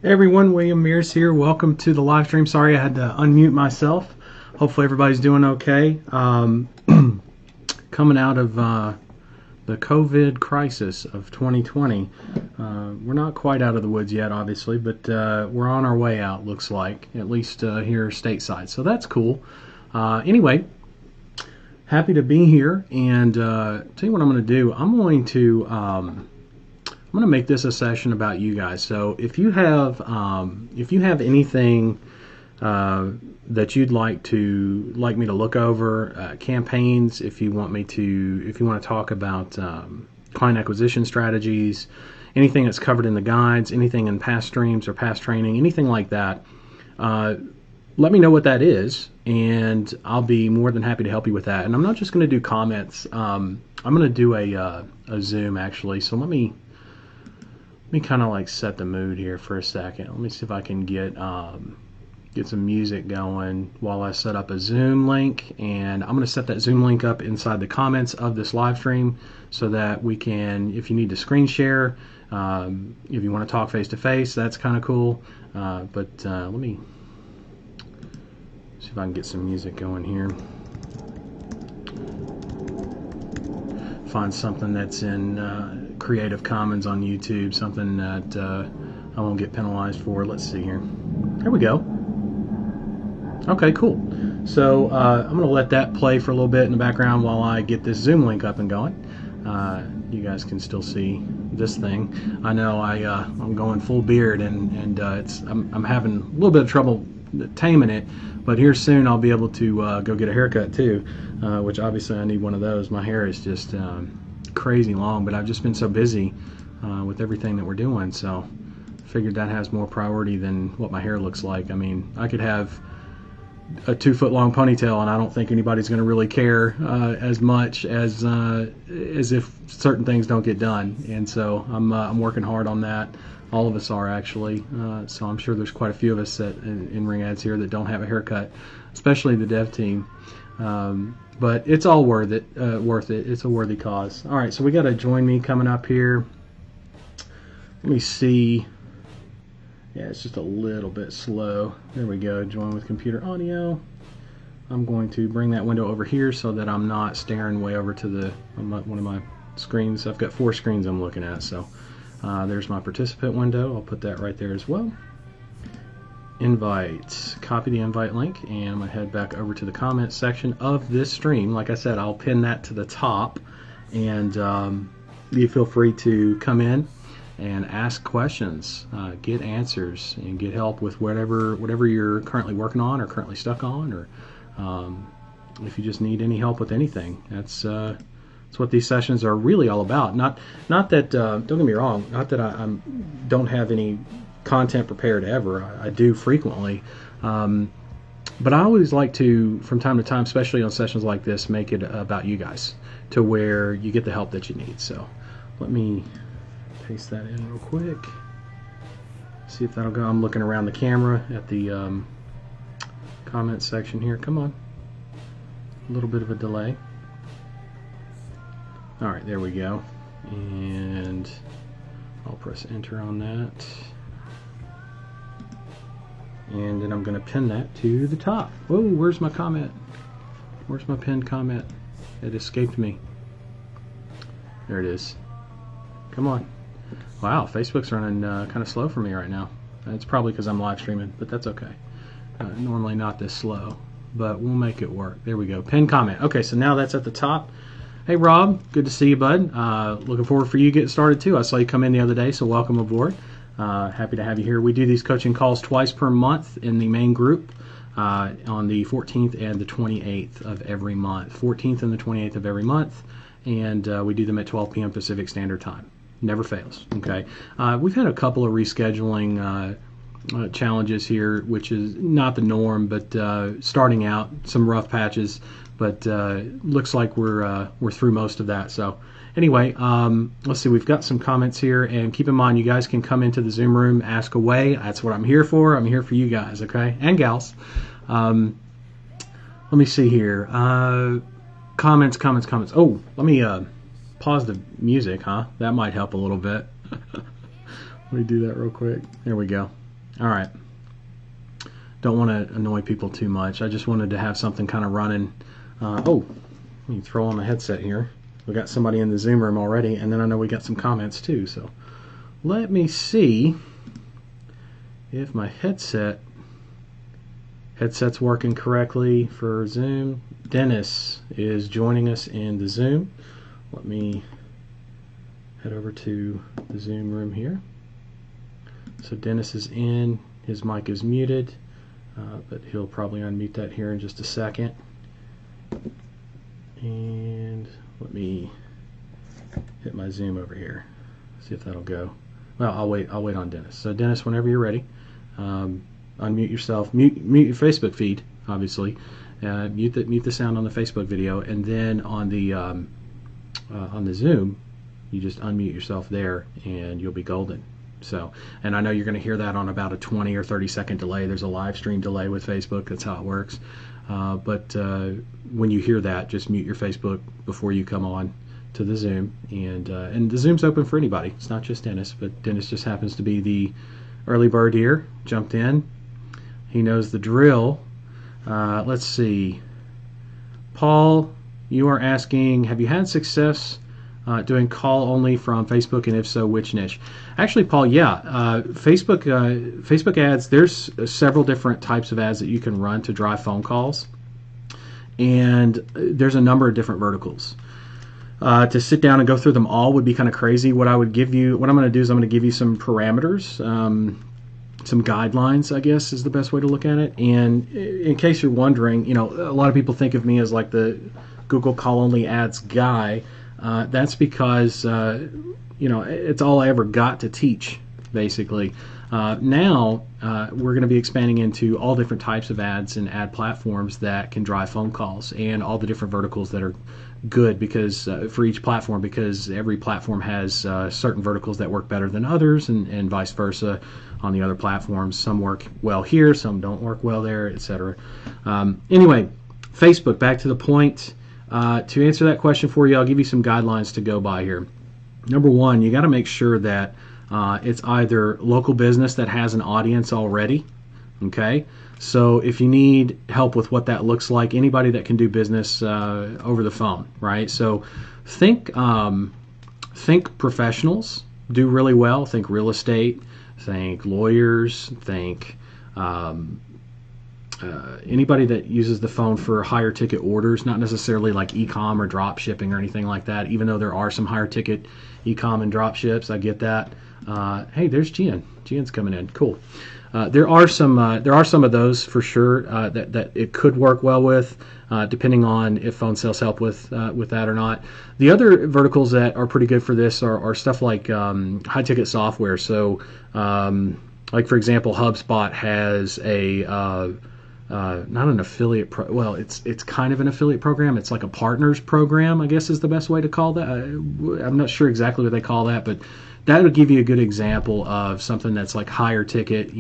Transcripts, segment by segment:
Hey everyone, William Mears here. Welcome to the live stream. Sorry I had to unmute myself. Hopefully everybody's doing okay. Coming out of the COVID crisis of 2020. We're not quite out of the woods yet, obviously, but we're on our way out, looks like, at least here stateside. So that's cool. Anyway, happy to be here, and tell you what I'm going to do. I'm going to make this a session about you guys. So if you have anything that you'd like me to look over, campaigns, if you want to talk about client acquisition strategies, anything that's covered in the guides, anything in past streams or past training, anything like that, let me know what that is, and I'll be more than happy to help you with that. And I'm not just going to do comments. I'm going to do a Zoom actually. So let me kind of like set the mood here for a second. Let me see if I can get some music going while I set up a Zoom link, and I'm going to set that Zoom link up inside the comments of this live stream so that we can, if you need to screen share, if you want to talk face to face, that's kind of cool. But let me see if I can get some music going here. Find something that's in Creative Commons on YouTube, something that I won't get penalized for. Let's see here. There we go. Okay, cool. So I'm going to let that play for a little bit in the background while I get this Zoom link up and going. You guys can still see this thing. I know I'm going full beard, and I'm having a little bit of trouble taming it, but here soon I'll be able to go get a haircut too, which obviously I need one of those. My hair is just crazy long, but I've just been so busy with everything that we're doing, so I figured that has more priority than what my hair looks like. I mean, I could have a 2-foot long ponytail and I don't think anybody's going to really care as much as if certain things don't get done, and so I'm working hard on that. All of us are actually, so I'm sure there's quite a few of us in Ring Ads here that don't have a haircut, especially the dev team. But it's all worth it. It's a worthy cause. All right, so we got a join me coming up here. Let me see. Yeah, it's just a little bit slow. There we go. Join with computer audio. I'm going to bring that window over here so that I'm not staring way over to one of my screens. I've got 4 screens I'm looking at, so there's my participant window. I'll put that right there as well. Invite. Copy the invite link, and I'm going to head back over to the comments section of this stream. Like I said, I'll pin that to the top, and you feel free to come in and ask questions, get answers, and get help with whatever you're currently working on or currently stuck on, or if you just need any help with anything. That's what these sessions are really all about. Not that don't get me wrong, not that I don't have any content prepared ever. I do frequently, but I always like to, from time to time, especially on sessions like this, make it about you guys to where you get the help that you need. So let me paste that in real quick, see if that'll go. I'm looking around the camera at the comment section here. Come on, a little bit of a delay. All right, there we go, and I'll press enter on that, and then I'm going to pin that to the top. Whoa, where's my comment? Where's my pinned comment? It escaped me. There it is. Come on. Wow, Facebook's running kind of slow for me right now. It's probably because I'm live streaming, but that's okay. Normally not this slow, but we'll make it work. There we go. Pin comment. Okay, so now that's at the top. Hey Rob, good to see you, bud. Looking forward for you getting started too. I saw you come in the other day, so welcome aboard. Happy to have you here. We do these coaching calls twice per month in the main group on the 14th and the 28th of every month. 14th and the 28th of every month, and we do them at 12 p.m. Pacific Standard Time. Never fails. Okay. We've had a couple of rescheduling challenges here, which is not the norm, but starting out some rough patches. But looks like we're through most of that. So anyway, let's see. We've got some comments here, and keep in mind, you guys can come into the Zoom room, ask away. That's what I'm here for. I'm here for you guys, okay, and gals. Let me see here. Comments. Oh, let me pause the music, huh? That might help a little bit. Let me do that real quick. There we go. All right. Don't want to annoy people too much. I just wanted to have something kind of running. Oh, let me throw on the headset here. We got somebody in the Zoom room already, and then I know we got some comments too. So let me see if my headset's working correctly for Zoom. Dennis is joining us in the Zoom. Let me head over to the Zoom room here. So Dennis is in. His mic is muted, but he'll probably unmute that here in just a second. And let me hit my Zoom over here. See if that'll go. Well, I'll wait on Dennis. So Dennis, whenever you're ready, unmute yourself. Mute your Facebook feed, obviously. Mute the sound on the Facebook video, and then on the Zoom, you just unmute yourself there, and you'll be golden. So, and I know you're going to hear that on about a 20 or 30 second delay. There's a live stream delay with Facebook. That's how it works. But when you hear that, just mute your Facebook before you come on to the Zoom. And the Zoom's open for anybody. It's not just Dennis, but Dennis just happens to be the early bird here. Jumped in. He knows the drill. Let's see. Paul, you are asking, have you had success doing call only from Facebook, and if so, which niche? Actually, Paul, yeah, Facebook ads. There's several different types of ads that you can run to drive phone calls, and there's a number of different verticals. To sit down and go through them all would be kind of crazy. What I'm going to do is I'm going to give you some parameters, some guidelines, I guess is the best way to look at it. And in case you're wondering, a lot of people think of me as like the Google call only ads guy. That's because it's all I ever got to teach, basically. Now we're going to be expanding into all different types of ads and ad platforms that can drive phone calls, and all the different verticals that are good because for each platform, because every platform has certain verticals that work better than others, and vice versa on the other platforms. Some work well here, some don't work well there, etc. Anyway, Facebook, back to the point. To answer that question for you, I'll give you some guidelines to go by here. Number one, you got to make sure that it's either local business that has an audience already. Okay, so if you need help with what that looks like, anybody that can do business over the phone, right? So think professionals do really well. Think real estate. Think lawyers. Think anybody that uses the phone for higher ticket orders, not necessarily like e-com or drop shipping or anything like that, even though there are some higher ticket e-com and drop ships. I get that. Hey, there's Gian. Gian's coming in. Cool. There are some of those for sure that it could work well with, depending on if phone sales help with that or not. The other verticals that are pretty good for this are stuff like high ticket software. So, like for example, HubSpot has not an affiliate it's kind of an affiliate program. It's like a partners program, I guess is the best way to call that. I'm not sure exactly what they call that, but that would give you a good example of something that's like higher ticket,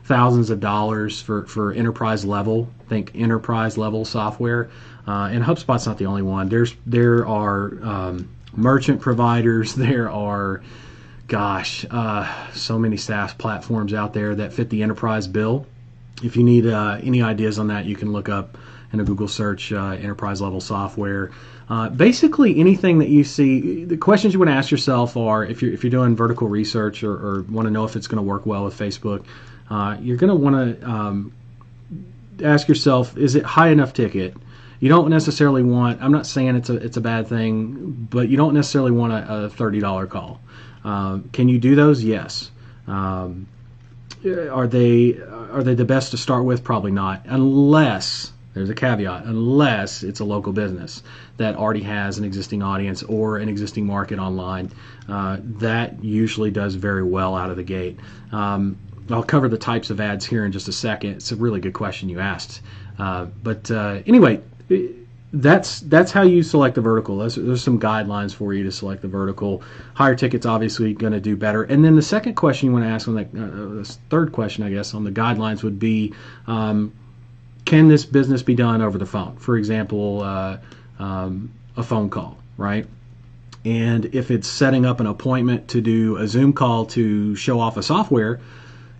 thousands of dollars for enterprise level. Think enterprise level software. And HubSpot's not the only one. There are merchant providers. There are, so many SaaS platforms out there that fit the enterprise bill. If you need any ideas on that, you can look up in a Google search enterprise level software. Basically anything that you see. The questions you want to ask yourself are, if you're doing vertical research or want to know if it's going to work well with Facebook, you're going to want to ask yourself, is it high enough ticket? You don't necessarily want, I'm not saying it's a bad thing, but you don't necessarily want a $30 call. Can you do those? Yes. Are they the best to start with? Probably not, unless there's a caveat, unless it's a local business that already has an existing audience or an existing market online. That usually does very well out of the gate. I'll cover the types of ads here in just a second. It's a really good question you asked. But anyway, that's how you select the vertical. There's some guidelines for you to select the vertical. Higher ticket's obviously going to do better. And then the second question you want to ask on the third question, I guess, on the guidelines would be, can this business be done over the phone? For example, a phone call, right? And if it's setting up an appointment to do a Zoom call to show off a software,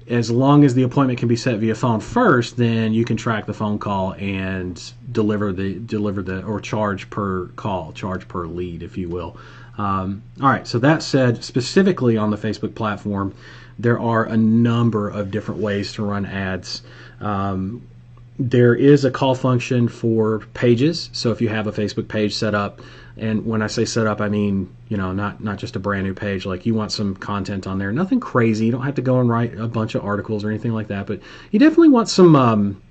as long as the appointment can be set via phone first, then you can track the phone call and deliver the or charge per call, charge per lead, if you will. All right. So that said, specifically on the Facebook platform, there are a number of different ways to run ads. There is a call function for pages. So if you have a Facebook page set up, and when I say set up, I mean, not just a brand new page, like you want some content on there, nothing crazy. You don't have to go and write a bunch of articles or anything like that, but you definitely want some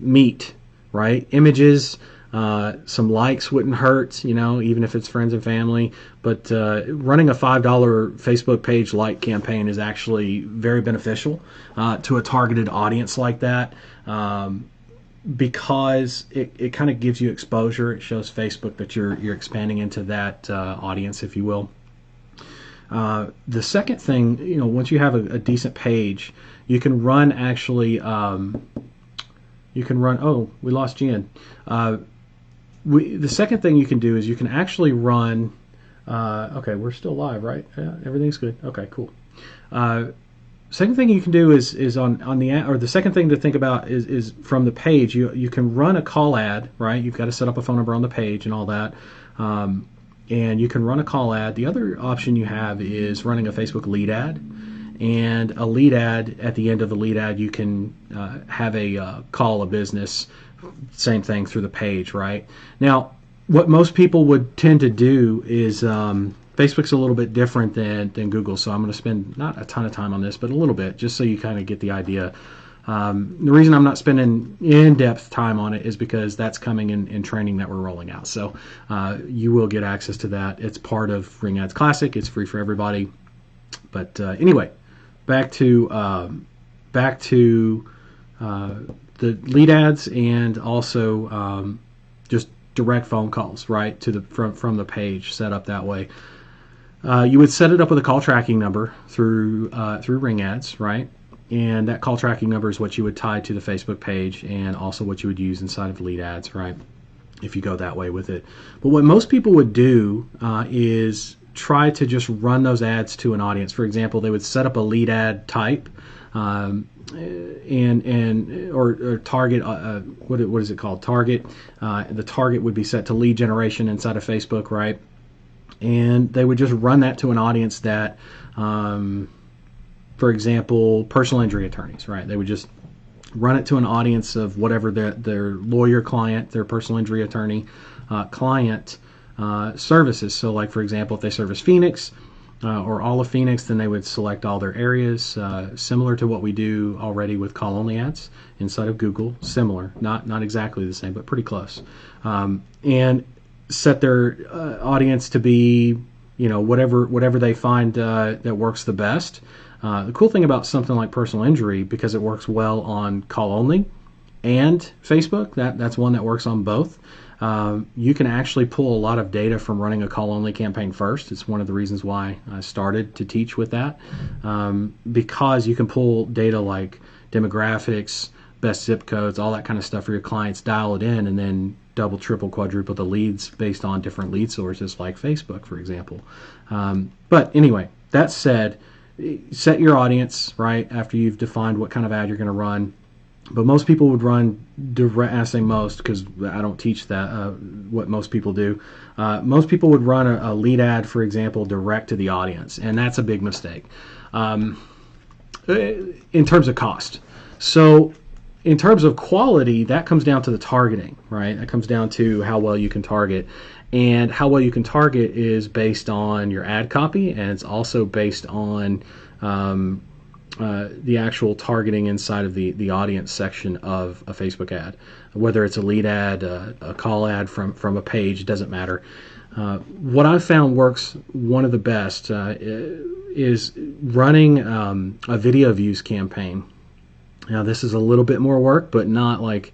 meat, right? Images, some likes wouldn't hurt, even if it's friends and family. But running a $5 Facebook page like campaign is actually very beneficial to a targeted audience like that, because it kind of gives you exposure. It shows Facebook that you're expanding into that audience, if you will. The second thing, once you have a decent page, you can run actually. Oh, we lost Jen. The second thing you can do is you can actually run. Okay, we're still live, right? Yeah, everything's good. Okay, cool. Second thing you can do is on the ad, or the second thing to think about is from the page. You can run a call ad, right? You've got to set up a phone number on the page and all that, and you can run a call ad. The other option you have is running a Facebook lead ad. And a lead ad, at the end of the lead ad, you can have a call a business, same thing through the page, right? Now, what most people would tend to do is, Facebook's a little bit different than Google, so I'm going to spend not a ton of time on this, but a little bit, just so you kind of get the idea. The reason I'm not spending in-depth time on it is because that's coming in training that we're rolling out. So you will get access to that. It's part of Ring Ads Classic. It's free for everybody. But anyway, back to the lead ads, and also just direct phone calls, right, to the from the page, set up that way. You would set it up with a call tracking number through Ring Ads, right? And that call tracking number is what you would tie to the Facebook page, and also what you would use inside of lead ads, right? If you go that way with it. But what most people would do is try to just run those ads to an audience. For example, they would set up a lead ad type, or target. What is it called? Target. The target would be set to lead generation inside of Facebook, right? And they would just run that to an audience that, for example, personal injury attorneys, right? They would just run it to an audience of whatever their lawyer client, their personal injury attorney client services. So, like, for example, if they service Phoenix or all of Phoenix, then they would select all their areas, similar to what we do already with call-only ads inside of Google. Similar, not exactly the same, but pretty close. And set their audience to be, whatever they find that works the best. The cool thing about something like personal injury, because it works well on call-only and Facebook, that's one that works on both. You can actually pull a lot of data from running a call-only campaign first. It's one of the reasons why I started to teach with that, because you can pull data like demographics, best zip codes, all that kind of stuff for your clients, dial it in, and then double, triple, quadruple the leads based on different lead sources like Facebook, for example. But anyway, that said, set your audience, right, after you've defined what kind of ad you're going to run. But most people would run direct. I say most because I don't teach that, what most people do. Most people would run a lead ad, for example, direct to the audience, and that's a big mistake in terms of cost. So in terms of quality, that comes down to the targeting, right? That comes down to how well you can target. And how well you can target is based on your ad copy, and it's also based on the actual targeting inside of the audience section of a Facebook ad. Whether it's a lead ad, a call ad from a page, doesn't matter. What I've found works one of the best is running a video views campaign. Now, this is a little bit more work, but not like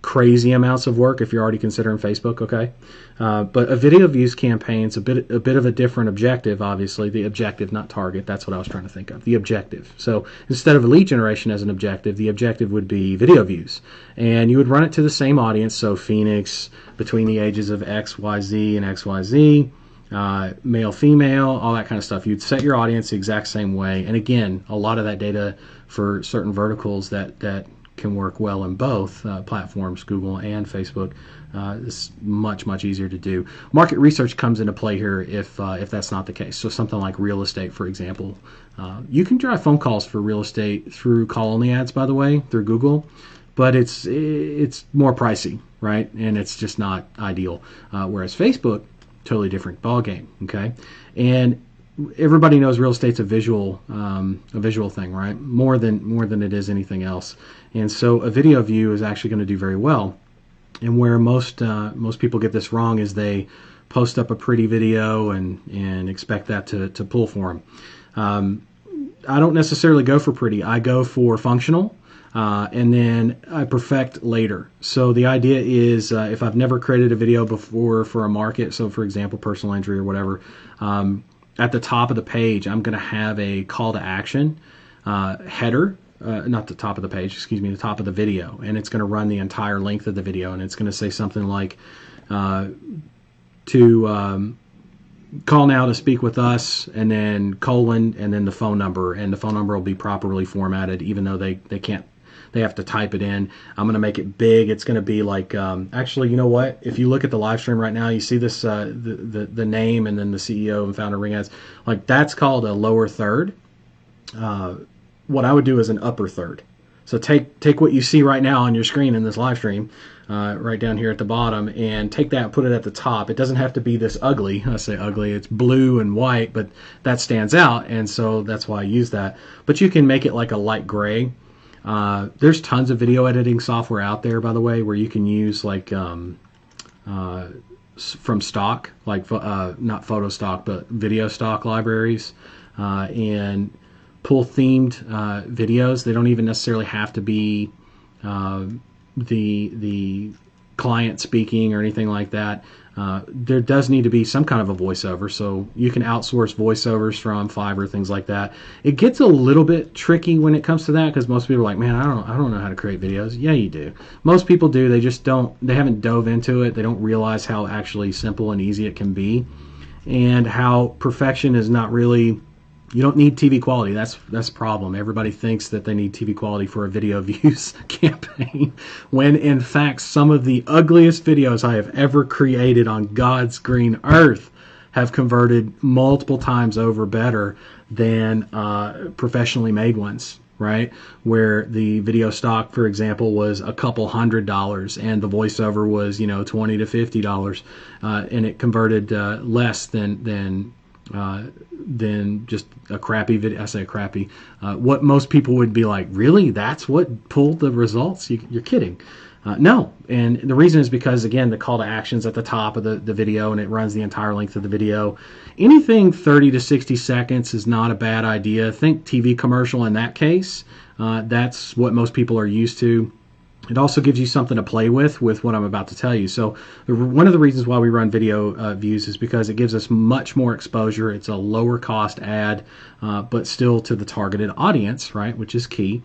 crazy amounts of work if you're already considering Facebook, okay? But a video views campaign is a bit of a different objective, obviously. The objective, not target. That's what I was trying to think of. The objective. So instead of a lead generation as an objective, the objective would be video views. And you would run it to the same audience, so Phoenix, between the ages of X, Y, Z, and X, Y, Z. male, female, all that kind of stuff. You'd set your audience the exact same way. And again, a lot of that data for certain verticals that can work well in both platforms, Google and Facebook, is much easier to do. Market research comes into play here if that's not the case. So something like real estate, for example, you can drive phone calls for real estate through call-only ads, by the way, through Google, but it's more pricey, right? And it's just not ideal. Whereas Facebook, totally different ball game. Okay, and everybody knows real estate's a visual thing, right? More than it is anything else. And so a video view is actually going to do very well. And where most people get this wrong is they post up a pretty video and expect that to pull for them. I don't necessarily go for pretty. I go for functional. And then I perfect later. So the idea is if I've never created a video before for a market, so for example, personal injury or whatever, at the top of the page, I'm going to have a call to action header, not the top of the page, excuse me, the top of the video. And it's going to run the entire length of the video. And it's going to say something like to call now to speak with us, and then colon, and then the phone number. And the phone number will be properly formatted, even though they can't. They have to type it in. I'm going to make it big. It's going to be like, actually, you know what? If you look at the live stream right now, you see this, the name and then the CEO and founder Ring Ads. Like, that's called a lower third. What I would do is an upper third. So take what you see right now on your screen in this live stream, right down here at the bottom, and take that and put it at the top. It doesn't have to be this ugly. I say ugly. It's blue and white, but that stands out, and so that's why I use that. But you can make it like a light gray. There's tons of video editing software out there, by the way, where you can use like from stock, like not photo stock, but video stock libraries, and pull themed videos. They don't even necessarily have to be the client speaking or anything like that. There does need to be some kind of a voiceover, so you can outsource voiceovers from Fiverr, things like that. It gets a little bit tricky when it comes to that, because most people are like, man, I don't know how to create videos. Yeah, you do. Most people do. They just they haven't dove into it. They don't realize how actually simple and easy it can be, and how perfection is not really. You don't need TV quality. That's the problem. Everybody thinks that they need TV quality for a video views campaign, when in fact some of the ugliest videos I have ever created on God's green earth have converted multiple times over better than professionally made ones, right? Where the video stock, for example, was a couple $100 and the voiceover was, $20 to $50, and it converted less than just a crappy video. I say crappy. What most people would be like, really? That's what pulled the results? You're kidding. No. And the reason is because, again, the call to action's at the top of the video, and it runs the entire length of the video. Anything 30 to 60 seconds is not a bad idea. Think TV commercial in that case. That's what most people are used to. It also gives you something to play with what I'm about to tell you. So one of the reasons why we run video views is because it gives us much more exposure. It's a lower cost ad, but still to the targeted audience, right, which is key.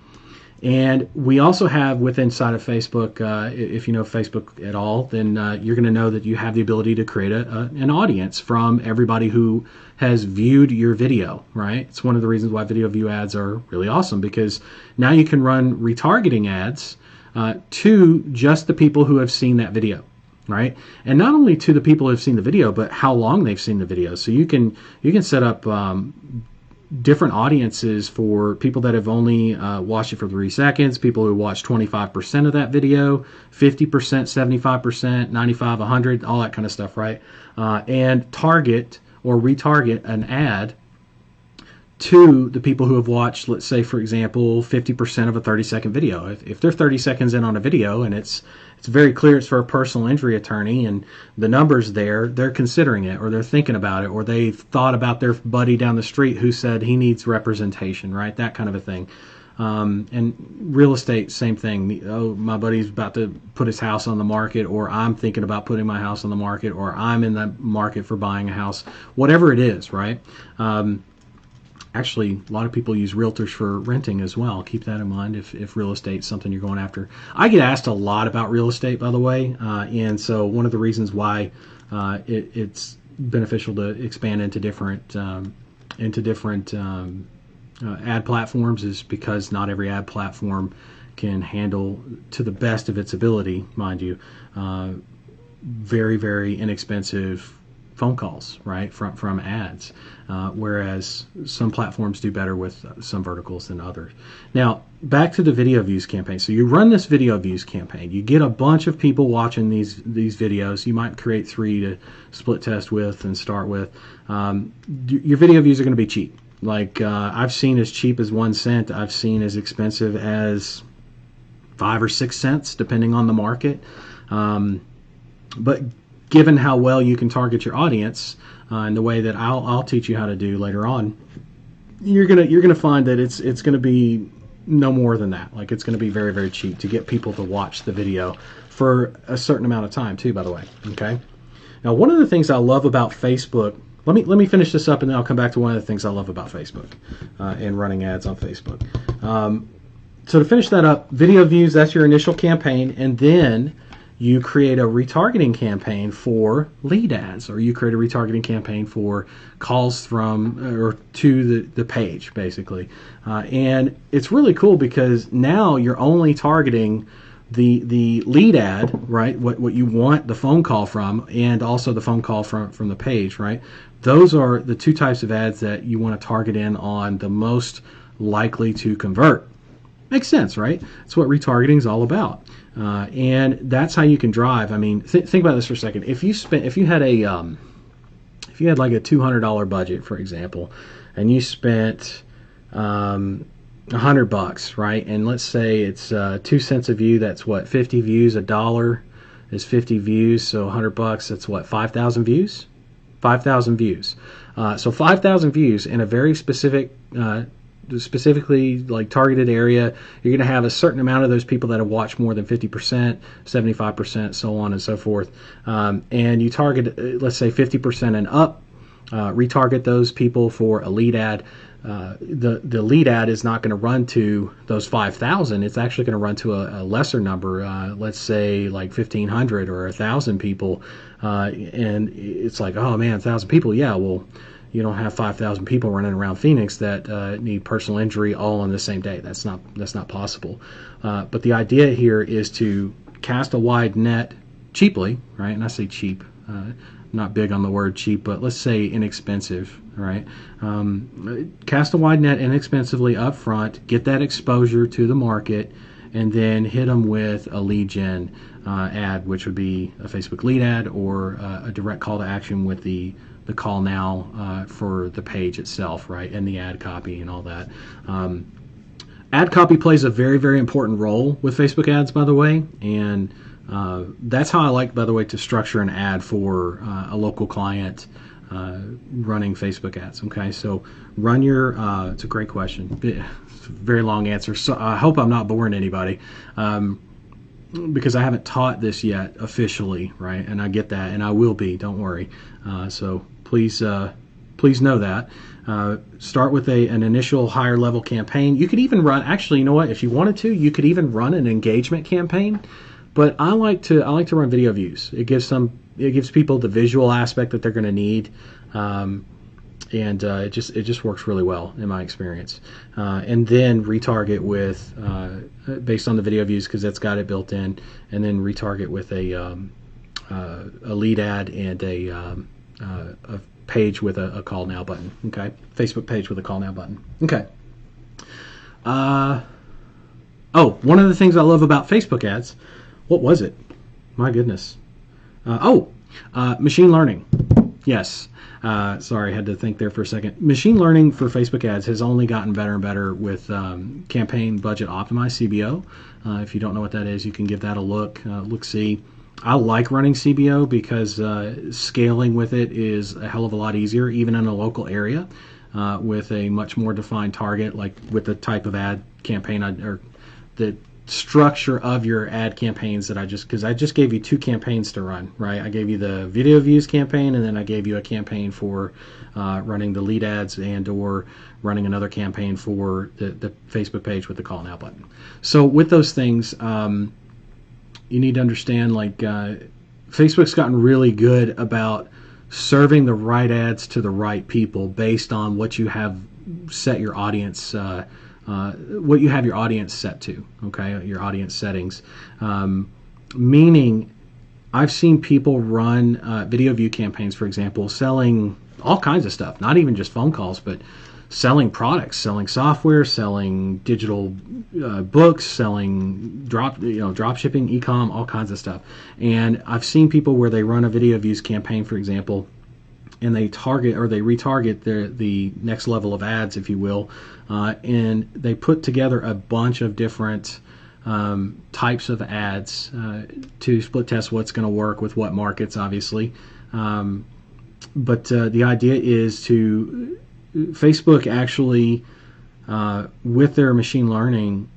And we also have inside of Facebook, if you know Facebook at all, then you're going to know that you have the ability to create an audience from everybody who has viewed your video, right? It's one of the reasons why video view ads are really awesome, because now you can run retargeting ads to just the people who have seen that video, right? And not only to the people who have seen the video, but how long they've seen the video. So you can set up different audiences for people that have only watched it for 3 seconds, people who watched 25% of that video, 50%, 75%, 95, 100, all that kind of stuff, right? And target or retarget an ad to the people who have watched, let's say, for example, 50% of a 30-second video. If they're 30 seconds in on a video and it's very clear it's for a personal injury attorney and the numbers there, they're considering it, or they're thinking about it, or they've thought about their buddy down the street who said he needs representation, right? That kind of a thing. And real estate, same thing. Oh, my buddy's about to put his house on the market, or I'm thinking about putting my house on the market, or I'm in the market for buying a house, whatever it is, right? Actually, a lot of people use realtors for renting as well. Keep that in mind if real estate is something you're going after. I get asked a lot about real estate, by the way, and so one of the reasons why it's beneficial to expand into different ad platforms is because not every ad platform can handle, to the best of its ability, mind you, very, very inexpensive phone calls, right, from ads, whereas some platforms do better with some verticals than others. Now, back to the video views campaign. So you run this video views campaign. You get a bunch of people watching these videos. You might create 3 to split test with and start with. Your video views are going to be cheap. Like I've seen as cheap as 1 cent. I've seen as expensive as 5 or 6 cents, depending on the market. But given how well you can target your audience and the way that I'll teach you how to do later on, you're gonna find that it's gonna be no more than that. Like it's gonna be very, very cheap to get people to watch the video for a certain amount of time too, by the way. Okay. Now, one of the things I love about Facebook, let me finish this up and then I'll come back to one of the things I love about Facebook and running ads on Facebook. So to finish that up, video views, that's your initial campaign, and then you create a retargeting campaign for lead ads, or you create a retargeting campaign for calls from or to the page, basically. And it's really cool because now you're only targeting the lead ad, right? What you want the phone call from, and also the phone call from the page, right? Those are the 2 types of ads that you want to target in on the most likely to convert. Makes sense, right? That's what retargeting is all about. And that's how you can drive. I mean, think about this for a second. If you had like a $200 budget, for example, and you spent $100, right? And let's say it's 2 cents a view. That's what, 50 views. $1 is 50 views. So $100. That's what, 5,000 views. 5,000 views. So 5,000 views in a very specifically like targeted area. You're going to have a certain amount of those people that have watched more than 50%, 75%, so on and so forth. And you target, let's say 50% and up, retarget those people for a lead ad. The lead ad is not going to run to those 5,000. It's actually going to run to a lesser number, let's say like 1,500 or 1,000 people. And it's like, oh man, 1,000 people. Yeah, well, you don't have 5,000 people running around Phoenix that need personal injury all on the same day. That's not possible. But the idea here is to cast a wide net cheaply, right? And I say cheap, not big on the word cheap, but let's say inexpensive, right? Cast a wide net inexpensively up front, get that exposure to the market, and then hit them with a lead gen ad, which would be a Facebook lead ad or a direct call to action with the call now for the page itself, right, and the ad copy and all that. Ad copy plays a very, very important role with Facebook ads, by the way, and that's how I like, by the way, to structure an ad for a local client running Facebook ads. Okay, so run your, it's a great question, it's a very long answer, so I hope I'm not boring anybody. Because I haven't taught this yet officially, right? And I get that, and I will be. Don't worry. So please know that. Start with an initial higher level campaign. You could even run. Actually, you know what? If you wanted to, you could even run an engagement campaign. But I like to run video views. It gives people the visual aspect that they're going to need. And it just works really well in my experience. And then retarget with based on the video views, because that's got it built in, and then retarget with a lead ad and a page with a call now button. Okay, Facebook page with a call now button. Okay. One of the things I love about Facebook ads, what was it? My goodness. Machine learning. Yes. Sorry, I had to think there for a second. Machine learning for Facebook ads has only gotten better and better with Campaign Budget Optimized, CBO. If you don't know what that is, you can give that a look-see. I like running CBO because scaling with it is a hell of a lot easier, even in a local area, with a much more defined target, like with the type of ad campaign or the structure of your ad campaigns that I just gave you 2 campaigns to run, right? I gave you the video views campaign, and then I gave you a campaign for running the lead ads and or running another campaign for the Facebook page with the call now button. So with those things, you need to understand, like Facebook's gotten really good about serving the right ads to the right people based on what you have set your audience what you have your audience set to, okay, your audience settings. Meaning, I've seen people run video view campaigns, for example, selling all kinds of stuff, not even just phone calls, but selling products, selling software, selling digital books, selling drop shipping, e-com, all kinds of stuff. And I've seen people where they run a video views campaign, for example, and they target or they retarget the next level of ads, if you will, and they put together a bunch of different types of ads to split test what's going to work with what markets, obviously. But the idea is to Facebook actually, with their machine learning,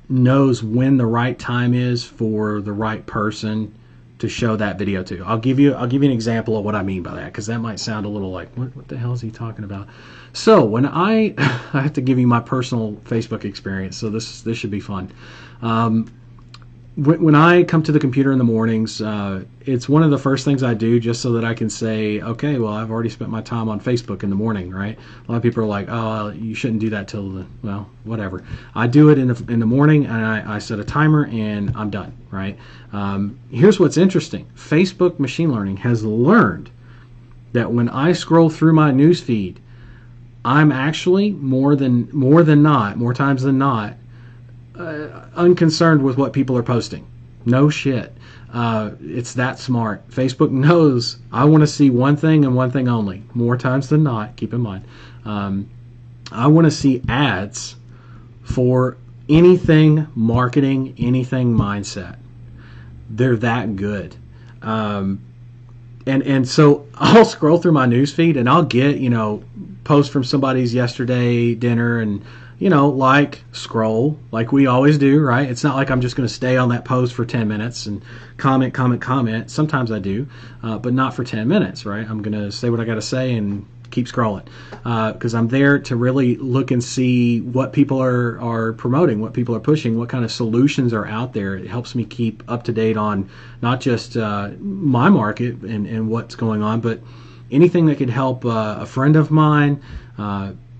knows when the right time is for the right person to show that video to. I'll give you an example of what I mean by that, because that might sound a little like, what the hell is he talking about? So when I have to give you my personal Facebook experience, so this should be fun. When I come to the computer in the mornings, it's one of the first things I do just so that I can say, okay, well, I've already spent my time on Facebook in the morning, right? A lot of people are like, oh, you shouldn't do that well, whatever. I do it in the morning, and I set a timer, and I'm done, right? Here's what's interesting. Facebook machine learning has learned that when I scroll through my news feed, I'm actually more times than not, unconcerned with what people are posting. No shit. It's that smart. Facebook knows I want to see one thing and one thing only. More times than not, keep in mind. I want to see ads for anything marketing, anything mindset. They're that good. And so I'll scroll through my newsfeed and I'll get, posts from somebody's yesterday dinner and, scroll like we always do, right? It's not like I'm just going to stay on that post for 10 minutes and comment. Sometimes I do, but not for 10 minutes, right? I'm going to say what I got to say and keep scrolling because I'm there to really look and see what people are promoting, what people are pushing, what kind of solutions are out there. It helps me keep up to date on not just my market and what's going on, but anything that could help a friend of mine.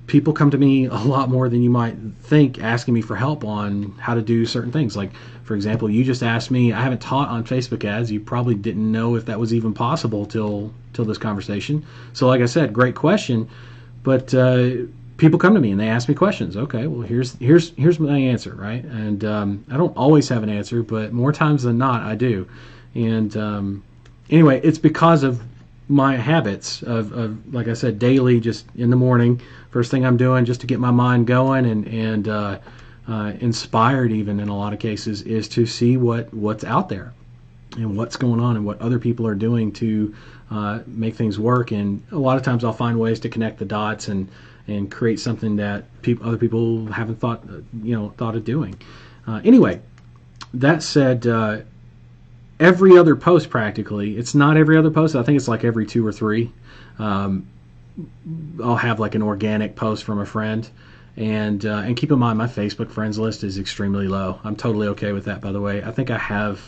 People come to me a lot more than you might think asking me for help on how to do certain things. Like, for example, you just asked me, I haven't taught on Facebook ads. You probably didn't know if that was even possible till this conversation. So like I said, great question. But people come to me and they ask me questions. Okay, well, here's my answer, right? And I don't always have an answer, but more times than not, I do. And anyway, it's because of my habits of like I said, daily, just in the morning, first thing I'm doing just to get my mind going and inspired even in a lot of cases is to see what's out there and what's going on and what other people are doing to make things work. And a lot of times I'll find ways to connect the dots and create something that other people haven't thought of doing. Anyway, that said, every other post practically, it's not every other post, I think it's like every 2 or 3, I'll have like an organic post from a friend, and keep in mind my Facebook friends list is extremely low. I'm totally okay with that, by the way. I think I've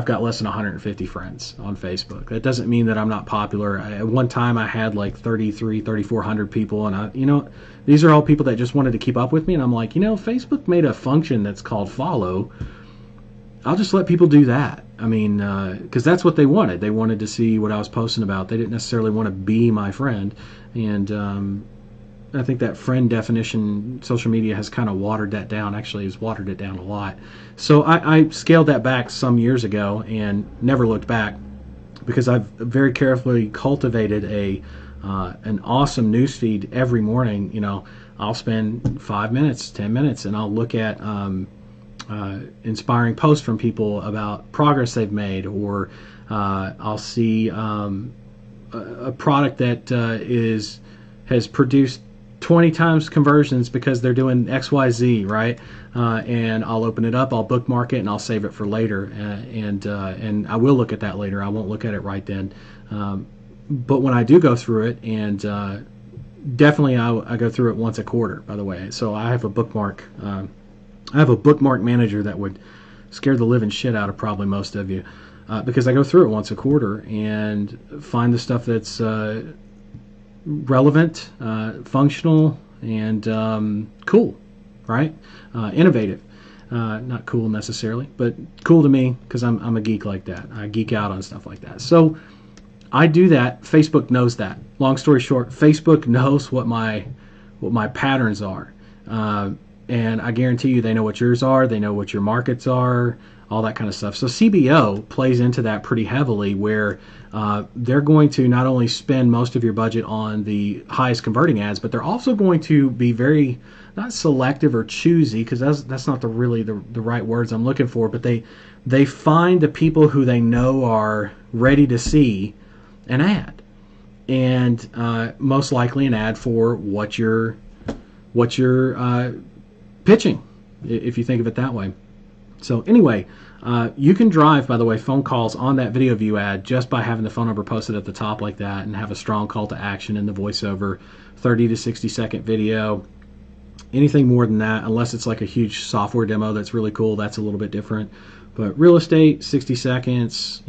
got less than 150 friends on Facebook. That doesn't mean that I'm not popular. At one time I had like 3,400 people, and these are all people that just wanted to keep up with me, and I'm like, Facebook made a function that's called follow. I'll just let people do that. I mean, because that's what they wanted. They wanted to see what I was posting about. They didn't necessarily want to be my friend. And I think that friend definition, social media has kind of watered that down. Actually, has watered it down a lot. So I scaled that back some years ago and never looked back because I've very carefully cultivated an awesome newsfeed every morning. I'll spend 5 minutes, 10 minutes, and I'll look at inspiring posts from people about progress they've made, or I'll see a product that has produced 20 times conversions because they're doing XYZ, right? And I'll open it up, I'll bookmark it, and I'll save it for later. And I will look at that later. I won't look at it right then. But when I do go through it, and definitely I go through it once a quarter, by the way. So I have a bookmark. I have a bookmark manager that would scare the living shit out of probably most of you. because I go through it once a quarter and find the stuff that's relevant, functional, and cool, right? Innovative. Not cool necessarily, but cool to me because I'm a geek like that. I geek out on stuff like that. So I do that. Facebook knows that. Long story short, Facebook knows what my patterns are, and I guarantee you they know what yours are. They know what your markets are, all that kind of stuff. So CBO plays into that pretty heavily, where they're going to not only spend most of your budget on the highest converting ads, but they're also going to be very, not selective or choosy, because that's not really the right words I'm looking for, but they find the people who they know are ready to see an ad, and most likely an ad for what you're pitching, if you think of it that way. So anyway, you can drive, by the way, phone calls on that video view ad just by having the phone number posted at the top like that, and have a strong call to action in the voiceover, 30 to 60 second video. Anything more than that, unless it's like a huge software demo that's really cool, that's a little bit different. But real estate, 60 seconds,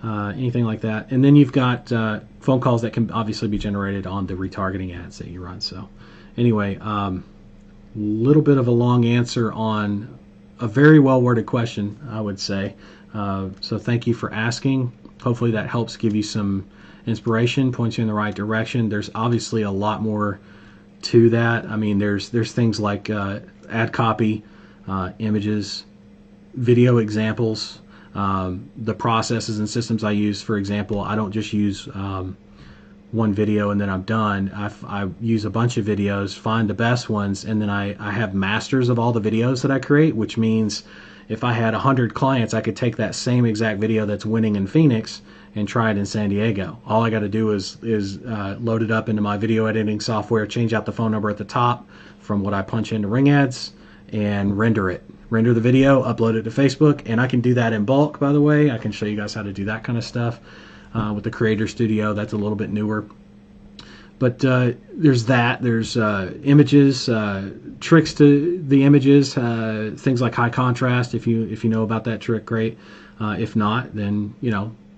anything like that. And then you've got phone calls that can obviously be generated on the retargeting ads that you run. So anyway, little bit of a long answer on a very well worded question, I would say. So thank you for asking. Hopefully that helps give you some inspiration, points you in the right direction. There's obviously a lot more to that. I mean, there's things like ad copy, images, video examples, the processes and systems I use. For example, I don't just use one video and then I'm done. I use a bunch of videos, find the best ones, and then I have masters of all the videos that I create, which means if I had 100 clients, I could take that same exact video that's winning in Phoenix and try it in San Diego. All I got to do is load it up into my video editing software, change out the phone number at the top from what I punch into Ring Ads, and render the video, upload it to Facebook. And I can do that in bulk, by the way. I can show you guys how to do that kind of stuff with the Creator Studio. That's a little bit newer. But there's that. There's images, tricks to the images, things like high contrast. If you know about that trick, great. If not, then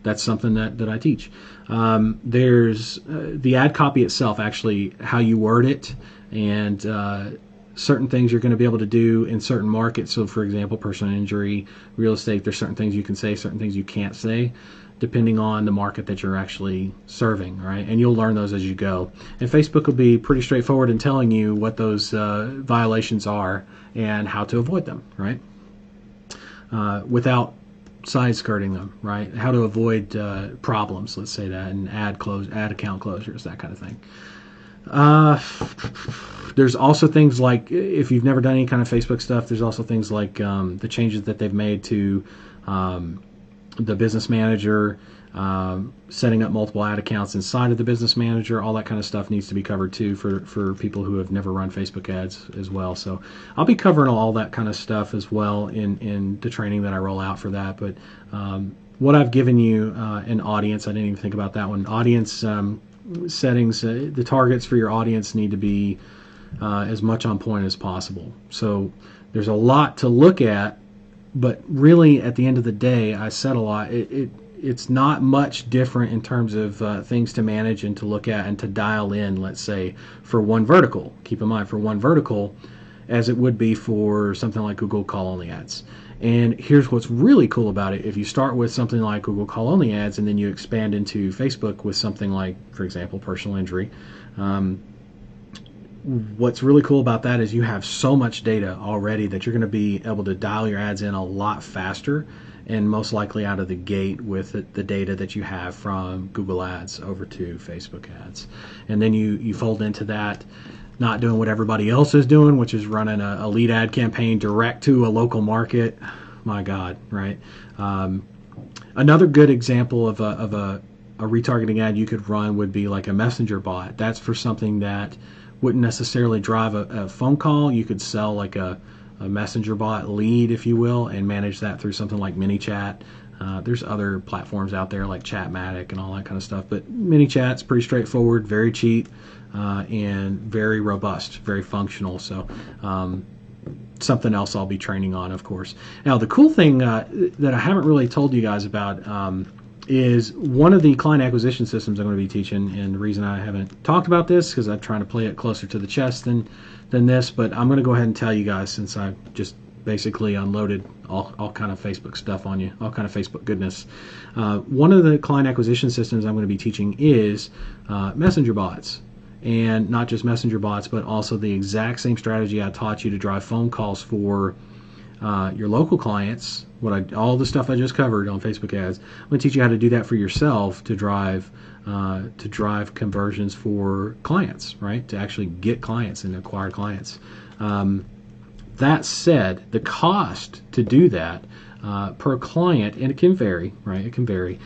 that's something that I teach. There's the ad copy itself, actually, how you word it, and certain things you're going to be able to do in certain markets. So, for example, personal injury, real estate, there's certain things you can say, certain things you can't say, depending on the market that you're actually serving, right? And you'll learn those as you go. And Facebook will be pretty straightforward in telling you what those violations are and how to avoid them, right? Without side skirting them, right? How to avoid problems, let's say that, and ad account closures, that kind of thing. There's also things like, if you've never done any kind of Facebook stuff, there's also things like the changes that they've made to the Business Manager, setting up multiple ad accounts inside of the Business Manager. All that kind of stuff needs to be covered too for people who have never run Facebook ads as well. So I'll be covering all that kind of stuff as well in the training that I roll out for that. But what I've given you an audience, I didn't even think about that one. Audience settings, the targets for your audience need to be as much on point as possible. So there's a lot to look at, but really at the end of the day, I said a lot, it's not much different in terms of things to manage and to look at and to dial in, let's say, for one vertical. Keep in mind, for one vertical, as it would be for something like Google Call Only Ads. And here's what's really cool about it. If you start with something like Google Call Only Ads and then you expand into Facebook with something like, for example, personal injury, what's really cool about that is you have so much data already that you're going to be able to dial your ads in a lot faster, and most likely out of the gate with the data that you have from Google Ads over to Facebook ads. And then you fold into that, not doing what everybody else is doing, which is running a lead ad campaign direct to a local market. My God, right? Another good example of a retargeting ad you could run would be like a messenger bot. That's for something that wouldn't necessarily drive a phone call. You could sell like a messenger bot lead, if you will, and manage that through something like ManyChat. There's other platforms out there like Chatmatic and all that kind of stuff, but ManyChat's pretty straightforward, very cheap, and very robust, very functional. So something else I'll be training on, of course. Now, the cool thing that I haven't really told you guys about is one of the client acquisition systems I'm going to be teaching. And the reason I haven't talked about this because I'm trying to play it closer to the chest than this. But I'm going to go ahead and tell you guys, since I've just basically unloaded all kind of Facebook stuff on you, all kind of Facebook goodness. One of the client acquisition systems I'm going to be teaching is messenger bots. And not just messenger bots, but also the exact same strategy I taught you to drive phone calls for your local clients. All the stuff I just covered on Facebook ads. I'm going to teach you how to do that for yourself to drive conversions for clients, right? To actually get clients and acquire clients. That said, the cost to do that per client, and it can vary, right? It can vary.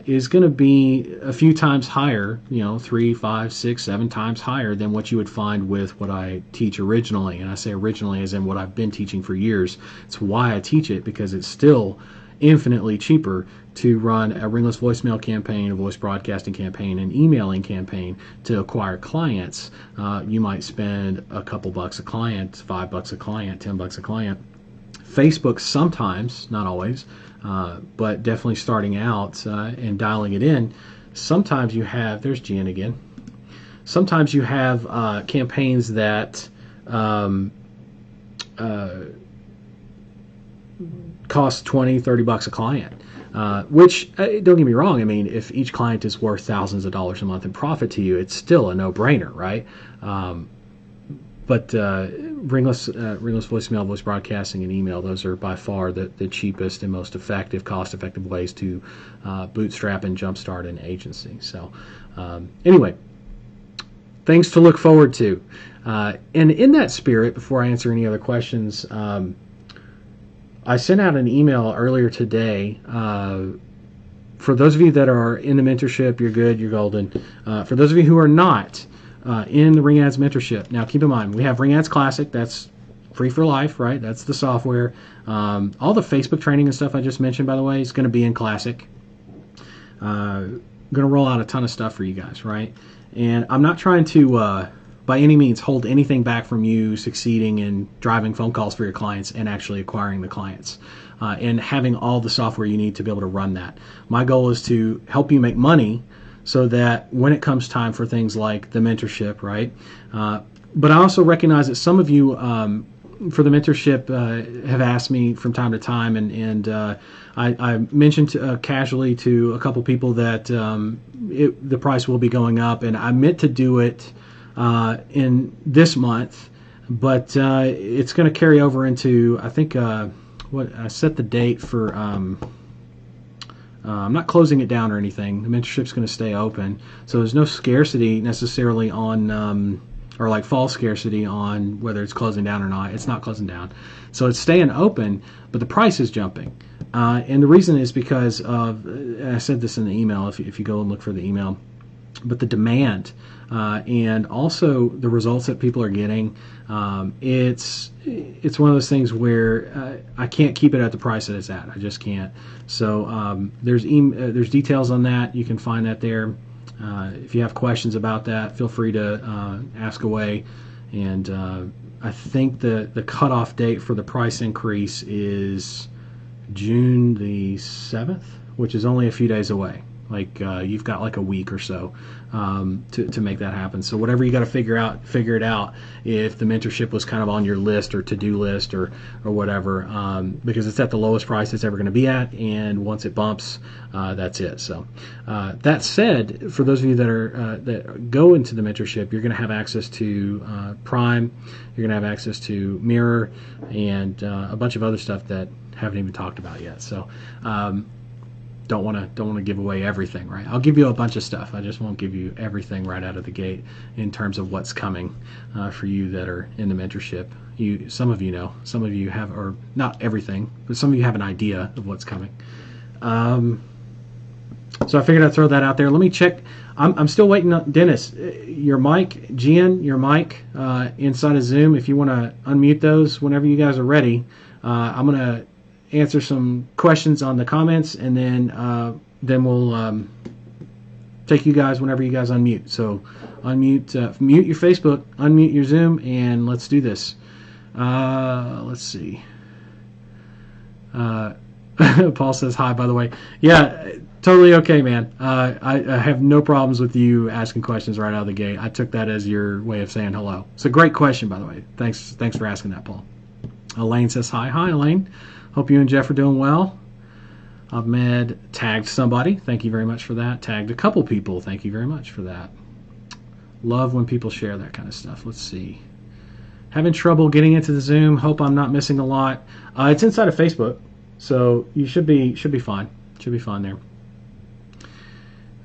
Is going to be a few times higher, 3, 5, 6, 7 times higher than what you would find with what I teach originally. And I say originally as in what I've been teaching for years. It's why I teach it, because it's still infinitely cheaper to run a ringless voicemail campaign, a voice broadcasting campaign, an emailing campaign to acquire clients. You might spend a couple bucks a client, $5 a client, $10 a client. Facebook sometimes, not always, but definitely starting out and dialing it in, sometimes you have, there's Jen again, sometimes you have campaigns that cost $20, $30 a client, which, don't get me wrong, I mean, if each client is worth thousands of dollars a month in profit to you, it's still a no-brainer, right? But ringless voicemail, voice broadcasting, and email, those are by far the cheapest and most effective, cost-effective ways to bootstrap and jumpstart an agency. So anyway, things to look forward to. And in that spirit, before I answer any other questions, I sent out an email earlier today. For those of you that are in the mentorship, you're good, you're golden. For those of you who are not, in the Ring Ads mentorship. Now, keep in mind, we have Ring Ads Classic. That's free for life, right? That's the software. All the Facebook training and stuff I just mentioned, by the way, is going to be in Classic. Going to roll out a ton of stuff for you guys, right? And I'm not trying to, by any means, hold anything back from you succeeding in driving phone calls for your clients and actually acquiring the clients. And having all the software you need to be able to run that. My goal is to help you make money so that when it comes time for things like the mentorship, right? But I also recognize that some of you for the mentorship have asked me from time to time, and I mentioned casually to a couple people that the price will be going up, and I meant to do it in this month, but it's going to carry over into, I think, I set the date for... I'm not closing it down or anything. The mentorship's going to stay open, so there's no scarcity necessarily on, or like false scarcity on whether it's closing down or not. It's not closing down, so it's staying open, but the price is jumping, and the reason is because of, I said this in the email. If you go and look for the email, but the demand and also the results that people are getting, it's one of those things where I can't keep it at the price that it's at. I just can't. So there's details on that. You can find that there. If you have questions about that, feel free to ask away. And I think the cutoff date for the price increase is June the 7th, which is only a few days away. Like you've got like a week or so to make that happen. So whatever you got to figure it out. If the mentorship was kind of on your list or to-do list or whatever, because it's at the lowest price it's ever going to be at, and once it bumps, that's it. So that said, for those of you that go into the mentorship, you're going to have access to Prime. You're going to have access to Mirror and a bunch of other stuff that haven't even talked about yet. So. Don't want to give away everything, right? I'll give you a bunch of stuff. I just won't give you everything right out of the gate in terms of what's coming for you that are in the mentorship. Some of you know, some of you have, or not everything, but some of you have an idea of what's coming. So I figured I'd throw that out there. Let me check. I'm still waiting on Dennis. Your mic, Jen, your mic inside of Zoom. If you want to unmute those whenever you guys are ready, I'm gonna answer some questions on the comments, and then we'll take you guys whenever you guys unmute. So unmute, mute your Facebook, unmute your Zoom, and let's do this. Let's see. Paul says hi, by the way. Yeah, totally okay, man. I have no problems with you asking questions right out of the gate. I took that as your way of saying hello. It's a great question, by the way. Thanks for asking that, Paul. Elaine says hi. Hi, Elaine. Hope you and Jeff are doing well. Ahmed tagged somebody. Thank you very much for that. Tagged a couple people. Thank you very much for that. Love when people share that kind of stuff. Let's see. Having trouble getting into the Zoom. Hope I'm not missing a lot. It's inside of Facebook, so you should be fine. Should be fine there.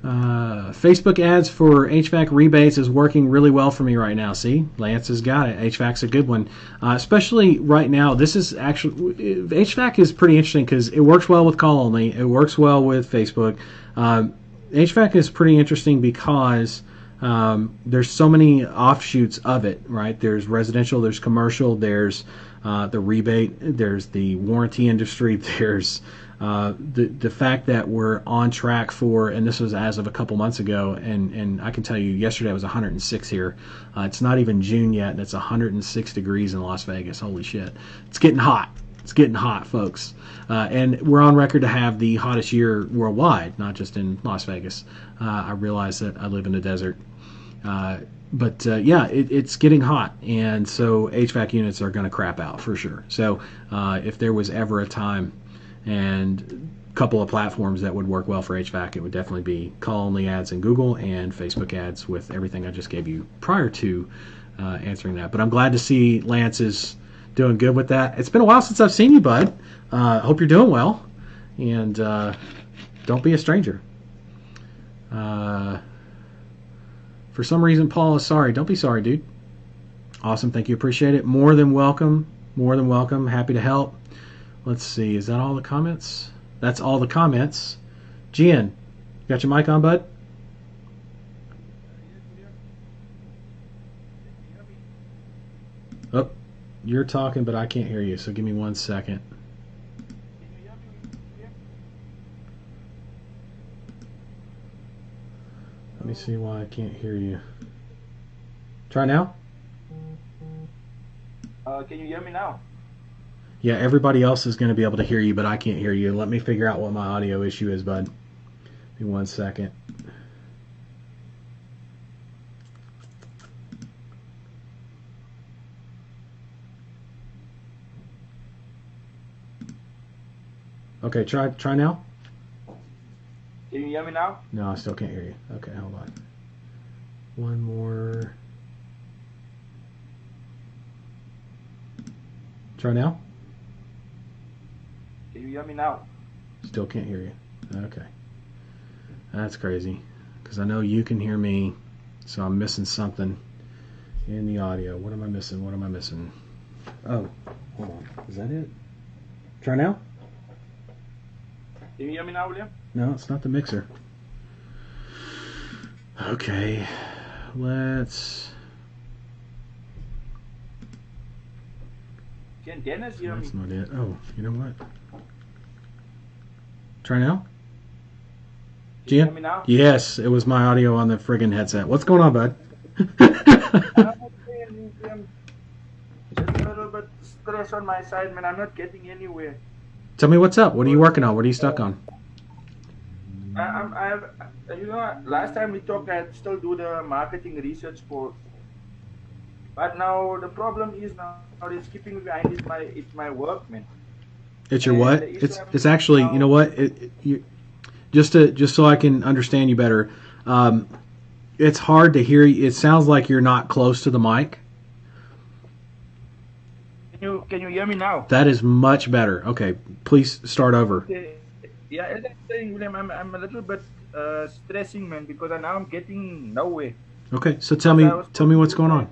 Facebook ads for HVAC rebates is working really well for me right now. See, Lance has got it. HVAC's a good one, especially right now. This is actually HVAC is pretty interesting because it works well with call only. It works well with Facebook. HVAC is pretty interesting because there's so many offshoots of it, right? There's residential, there's commercial, there's the rebate, there's the warranty industry, there's the fact that we're on track for, and this was as of a couple months ago, and I can tell you yesterday was 106 here. It's not even June yet, and it's 106 degrees in Las Vegas. Holy shit. It's getting hot. It's getting hot, folks. And we're on record to have the hottest year worldwide, not just in Las Vegas. I realize that I live in the desert. But it's getting hot, and so HVAC units are going to crap out for sure. So if there was ever a time and a couple of platforms that would work well for HVAC, it would definitely be call-only ads in Google and Facebook ads with everything I just gave you prior to answering that. But I'm glad to see Lance is doing good with that. It's been a while since I've seen you, bud. Hope you're doing well, and don't be a stranger. For some reason, Paul is sorry. Don't be sorry, dude. Awesome. Thank you. Appreciate it. More than welcome. More than welcome. Happy to help. Let's see. Is that all the comments? That's all the comments. Gian, got your mic on, bud? Oh, you're talking, but I can't hear you, so give me 1 second. Let me see why I can't hear you. Try now. Can you hear me now? Yeah, everybody else is going to be able to hear you, but I can't hear you. Let me figure out what my audio issue is, bud. Give me 1 second. Okay, try now. Can you hear me now? No, I still can't hear you. Okay, hold on. One more. Try now. Can you hear me now? Still can't hear you. Okay. That's crazy. Because I know you can hear me, so I'm missing something in the audio. What am I missing? What am I missing? Oh, hold on. Is that it? Try now? Can you hear me now, William? No, it's not the mixer. Okay. Let's... Can Dennis hear me? That's not it. Oh, you know what? Try now? Can you hear me now? Yes, it was my audio on the friggin' headset. What's going on, bud? Just a little bit stress on my side, man. I'm not getting anywhere. Tell me what's up. What are you working on? What are you stuck on? I have, last time we talked, I still do the marketing research course. But now the problem is now it's keeping me behind. It's my work, man. It's your what? It's actually, you know what? Just so I can understand you better. It's hard to hear you. It sounds like you're not close to the mic. Can you hear me now? That is much better. Okay, please start over. Yeah, as I'm saying, William, I'm a little bit stressing, man, because now I'm getting nowhere. Okay, so tell me what's going on.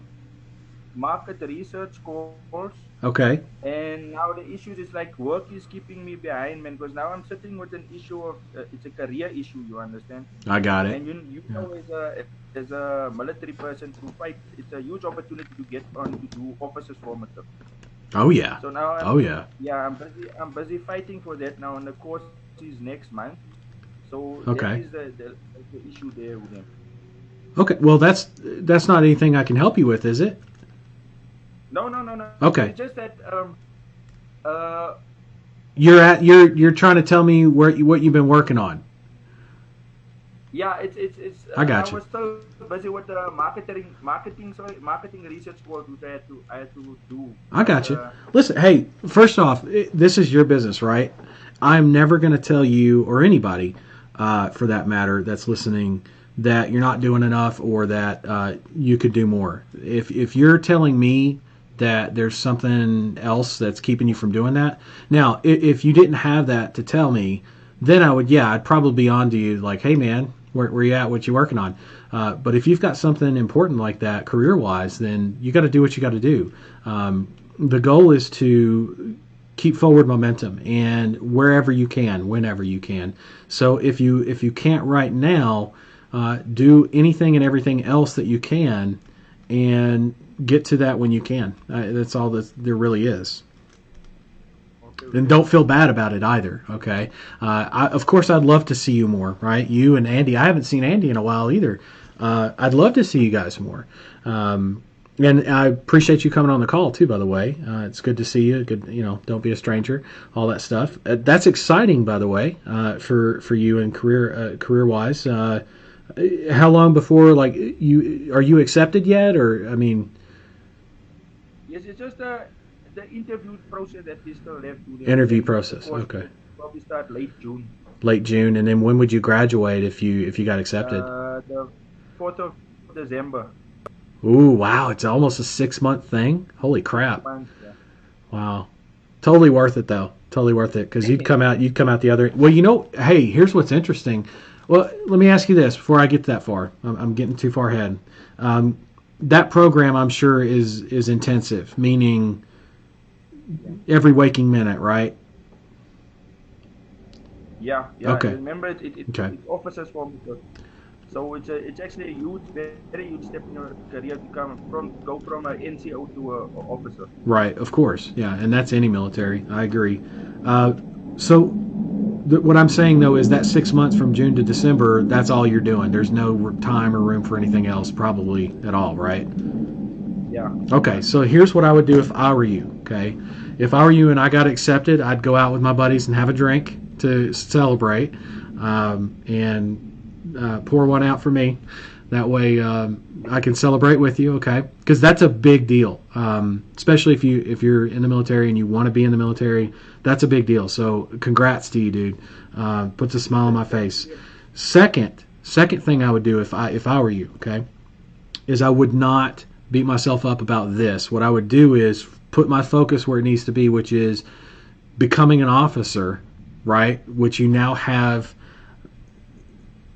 Market research course. Okay. And now the issues is like work is keeping me behind, man, because now I'm sitting with an issue of it's a career issue, you understand? I got it. And you know, as a military person to fight, it's a huge opportunity to get on to do officers formative. Oh yeah. So now I'm busy fighting for that now, and the course is next month. So okay. That is the issue there with them. Okay, well that's not anything I can help you with, is it? No. Okay. It's just that uh, You're trying to tell me what you've been working on. yeah, it's. I I got you. was still busy with the marketing research work which I had to do. I But got you. Listen, hey, first off, this is your business, right? I'm never going to tell you or anybody, for that matter, that's listening, that you're not doing enough or that you could do more. If you're telling me that there's something else that's keeping you from doing that, now if you didn't have that to tell me, then I'd probably be on to you like, hey man, where you at? What you working on? But if you've got something important like that career-wise, then you got to do what you got to do. The goal is to keep forward momentum and wherever you can, whenever you can. So if you can't right now, do anything and everything else that you can, and get to that when you can. That's all that there really is. okay. And don't feel bad about it either. Okay. Of course, I'd love to see you more. Right, you and Andy. I haven't seen Andy in a while either. I'd love to see you guys more. And I appreciate you coming on the call too. By the way, it's good to see you. Good, don't be a stranger. All that stuff. That's exciting, by the way, for you and career wise. How long before are you accepted yet? Or I mean, Yes, it's just the interview process that we still have to do. interview And process. of course, Okay, probably start late June. late June, and then when would you graduate if you got accepted? The 4th of December. Ooh, wow! It's almost a 6-month thing. Holy crap! Month, yeah. Wow, totally worth it though. Totally worth it because you'd come out the other. Well, hey, here's what's interesting. Well, let me ask you this before I get that far. I'm getting too far ahead. That program, I'm sure, is intensive, meaning every waking minute, right? Yeah. Okay. Remember, it Okay. offers for me. So it's actually a huge, very huge step in your career to go from an NCO to an officer. Right, of course. Yeah, and that's any military. I agree. So what I'm saying, though, is that 6 months from June to December, that's all you're doing. There's no time or room for anything else probably at all, right? Yeah. Okay, so here's what I would do if I were you, okay? If I were you and I got accepted, I'd go out with my buddies and have a drink to celebrate, and pour one out for me. That way I can celebrate with you, okay? Because that's a big deal, especially if you're in the military and you want to be in the military. That's a big deal. So congrats to you, dude. Puts a smile on my face. Second thing I would do if I were you, okay, is I would not beat myself up about this. What I would do is put my focus where it needs to be, which is becoming an officer, right? Which you now have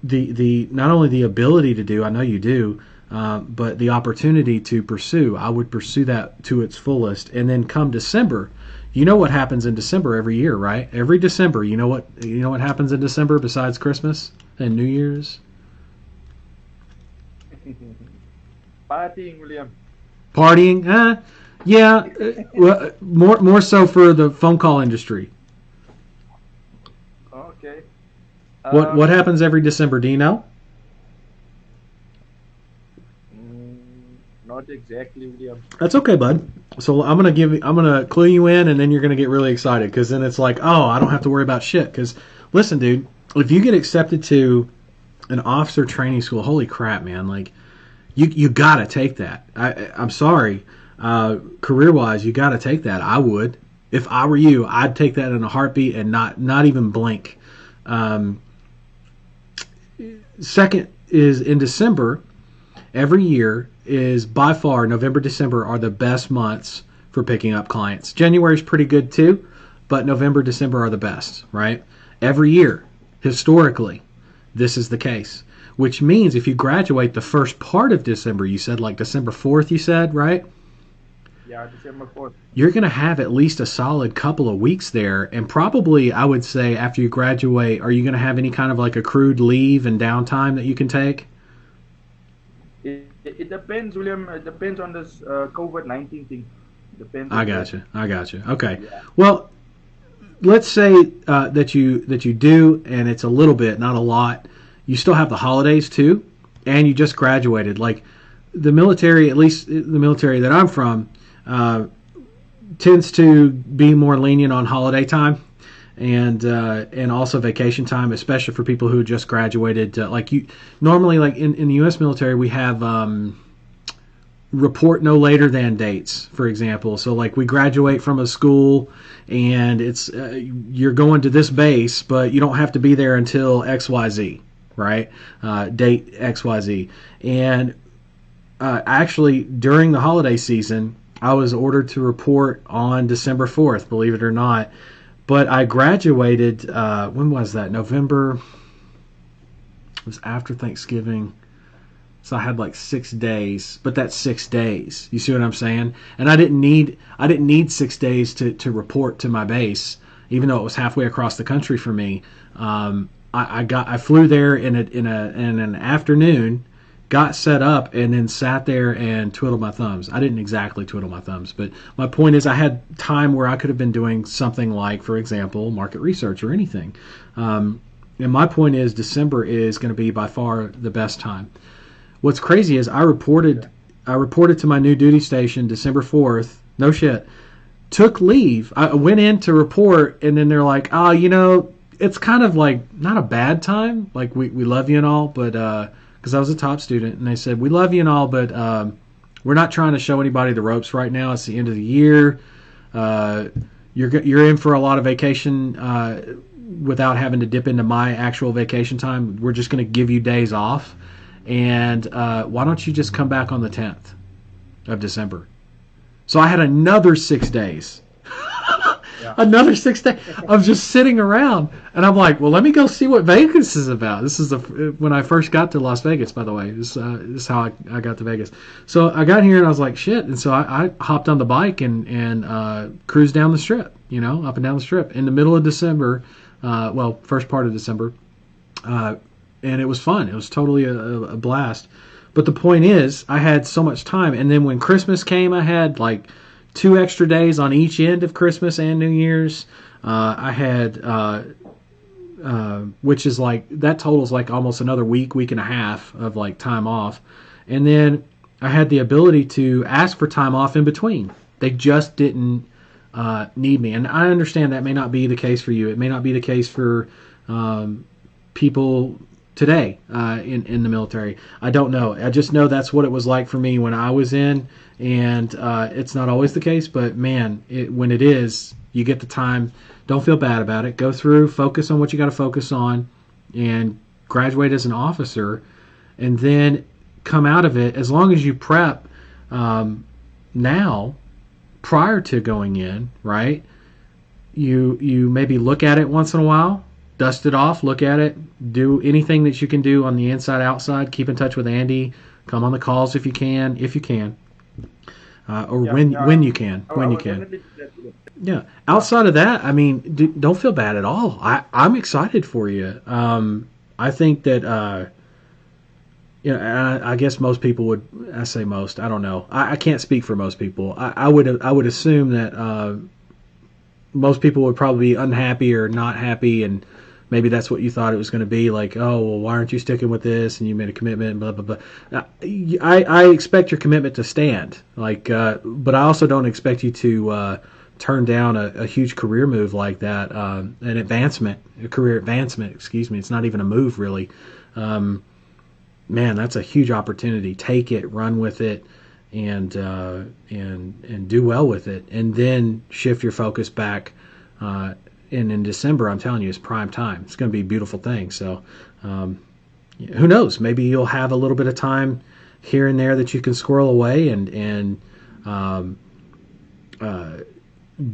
the not only the ability to do, I know you do, but the opportunity to pursue. I would pursue that to its fullest, and then come December, you know what happens in December every year, right? Every December, you know what happens in December besides Christmas and New Year's? Partying, William. Partying? Yeah. Well, more so for the phone call industry. Okay. What happens every December? Do you know? Not exactly, William. That's okay, bud. So I'm gonna clue you in, and then you're gonna get really excited because then it's like, oh, I don't have to worry about shit. Because listen, dude, if you get accepted to an officer training school, holy crap, man! Like, you gotta take that. I'm sorry, career wise, you gotta take that. I would, if I were you, I'd take that in a heartbeat and not even blink. Second is in December. Every year is by far November, December are the best months for picking up clients. January's pretty good too, but November, December are the best, right? Every year, historically, this is the case. Which means if you graduate the first part of December, you said like December 4th, you said, right? Yeah, December 4th. You're going to have at least a solid couple of weeks there. And probably, I would say, after you graduate, are you going to have any kind of like accrued leave and downtime that you can take? It depends, William. It depends on this COVID-19 thing. Depends. I gotcha. Okay. Yeah. Well, let's say that you do, and it's a little bit, not a lot. You still have the holidays too, and you just graduated. Like the military, at least the military that I'm from, tends to be more lenient on holiday time and also vacation time, especially for people who just graduated. Like you normally, like in the U.S. military, we have report no later than dates, for example. So like we graduate from a school and it's you're going to this base, but you don't have to be there until XYZ, right? Date XYZ. And actually during the holiday season, I was ordered to report on December 4th, believe it or not. But I graduated, when was that? November, it was after Thanksgiving. So I had like 6 days, but that's 6 days. You see what I'm saying? And I didn't need 6 days to report to my base, even though it was halfway across the country for me. I flew there in an afternoon, got set up, and then sat there and twiddled my thumbs. I didn't exactly twiddle my thumbs, but my point is I had time where I could have been doing something like, for example, market research or anything. And my point is December is going to be by far the best time. What's crazy is I reported to my new duty station December 4th. No shit. Took leave. I went in to report, and then they're like, "Oh, it's kind of like not a bad time. Like we love you and all, but because I was a top student, and they said we love you and all, but we're not trying to show anybody the ropes right now. It's the end of the year. You're in for a lot of vacation without having to dip into my actual vacation time. We're just going to give you days off." And why don't you just come back on the 10th of December? So I had another 6 days. Yeah. Another 6 days of just sitting around. And I'm like, well, let me go see what Vegas is about. This is when I first got to Las Vegas, by the way. This is how I got to Vegas. So I got here and I was like, shit. And so I hopped on the bike and cruised down the strip, up and down the strip in the middle of December. First part of December. And it was fun. It was totally a blast. But the point is, I had so much time. And then when Christmas came, I had like 2 extra days on each end of Christmas and New Year's. I had, which is like, that totals like almost another week and a half of like time off. And then I had the ability to ask for time off in between. They just didn't need me. And I understand that may not be the case for you. It may not be the case for people today in the military. I don't know. I just know that's what it was like for me when I was in, and it's not always the case, but man, when it is, you get the time. Don't feel bad about it. Go through, focus on what you got to focus on, and graduate as an officer, and then come out of it. As long as you prep now, prior to going in, right? You maybe look at it once in a while, dust it off, look at it, do anything that you can do on the inside, outside. Keep in touch with Andy. Come on the calls if you can, when you can. Yeah. Outside of that, I mean, don't feel bad at all. I'm excited for you. I think that, I guess most people would. I say most. I don't know. I can't speak for most people. I would assume that most people would probably be unhappy or not happy, and maybe that's what you thought it was going to be. Like, oh, well, why aren't you sticking with this? And you made a commitment, blah, blah, blah. I expect your commitment to stand. Like, but I also don't expect you to turn down a huge career move like that, a career advancement, excuse me. It's not even a move, really. Man, that's a huge opportunity. Take it, run with it, and do well with it, and then shift your focus back. And in December, I'm telling you, it's prime time. It's going to be a beautiful thing. So, who knows? Maybe you'll have a little bit of time here and there that you can squirrel away and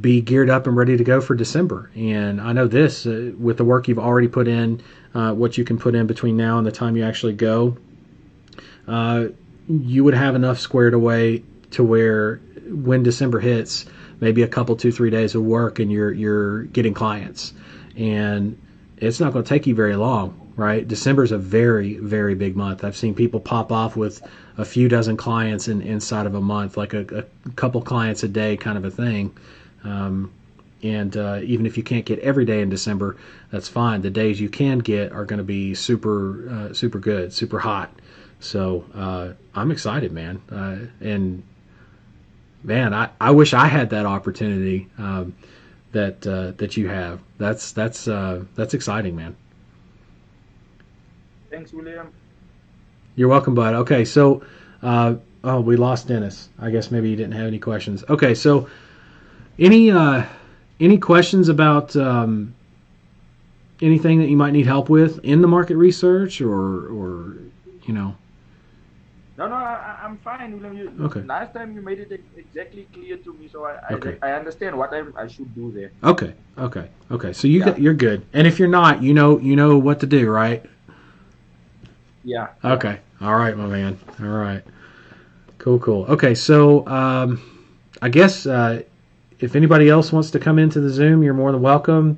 be geared up and ready to go for December. And I know this, with the work you've already put in, what you can put in between now and the time you actually go, you would have enough squared away to where when December hits, maybe a couple, 2-3 days of work, and you're getting clients, and it's not going to take you very long, right? December is a very, very big month. I've seen people pop off with a few dozen clients inside of a month, like a couple clients a day kind of a thing. And even if you can't get every day in December, that's fine. The days you can get are going to be super good, super hot. So I'm excited, man. And man, I wish I had that opportunity that you have. That's exciting, man. Thanks, William. You're welcome, bud. Okay, so oh, we lost Dennis. I guess maybe you didn't have any questions. Okay, so any questions about anything that you might need help with in the market research, or you know? No, I'm fine, William. Okay. Last time you made it exactly clear to me, so Okay. I understand what I should do there. Okay. So Yeah. you're good. And if you're not, you know what to do, right? Yeah. Okay. All right, my man. All right. Cool. Okay, so I guess if anybody else wants to come into the Zoom, you're more than welcome.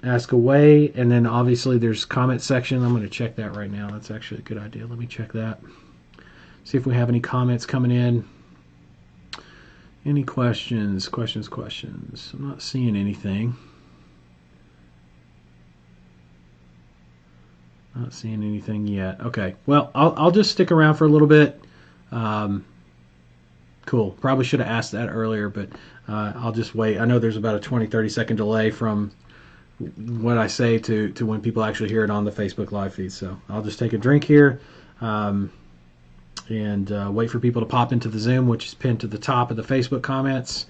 Ask away, and then obviously there's comment section. I'm going to check that right now. That's actually a good idea. Let me check that. See if we have any comments coming in. Any questions? I'm not seeing anything. Not seeing anything yet. Okay. Well, I'll just stick around for a little bit. Cool. Probably should have asked that earlier, but I'll just wait. I know there's about a 20-30 second delay from what I say to when people actually hear it on the Facebook live feed. So I'll just take a drink here and wait for people to pop into the Zoom, which is pinned to the top of the Facebook comments.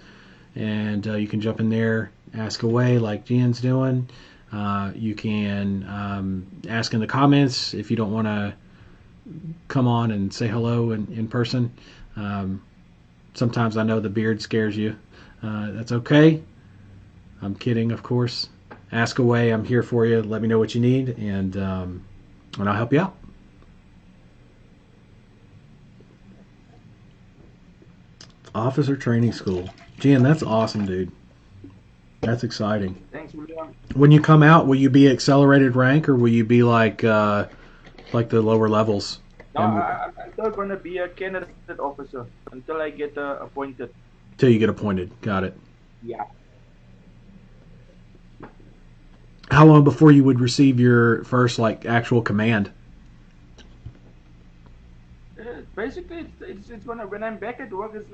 And you can jump in there, ask away like Jen's doing. You can ask in the comments if you don't want to come on and say hello in person. Sometimes I know the beard scares you. That's okay. I'm kidding, of course. Ask away. I'm here for you. Let me know what you need, and I'll help you out. Officer training school. Jen, that's awesome, dude. That's exciting. Thanks, William. When you come out, will you be accelerated rank, or will you be like the lower levels? No, I'm still going to be a candidate officer until I get appointed. Till you get appointed. Got it. Yeah. How long before you would receive your first actual command? Basically, it's gonna, when I'm back at work, it's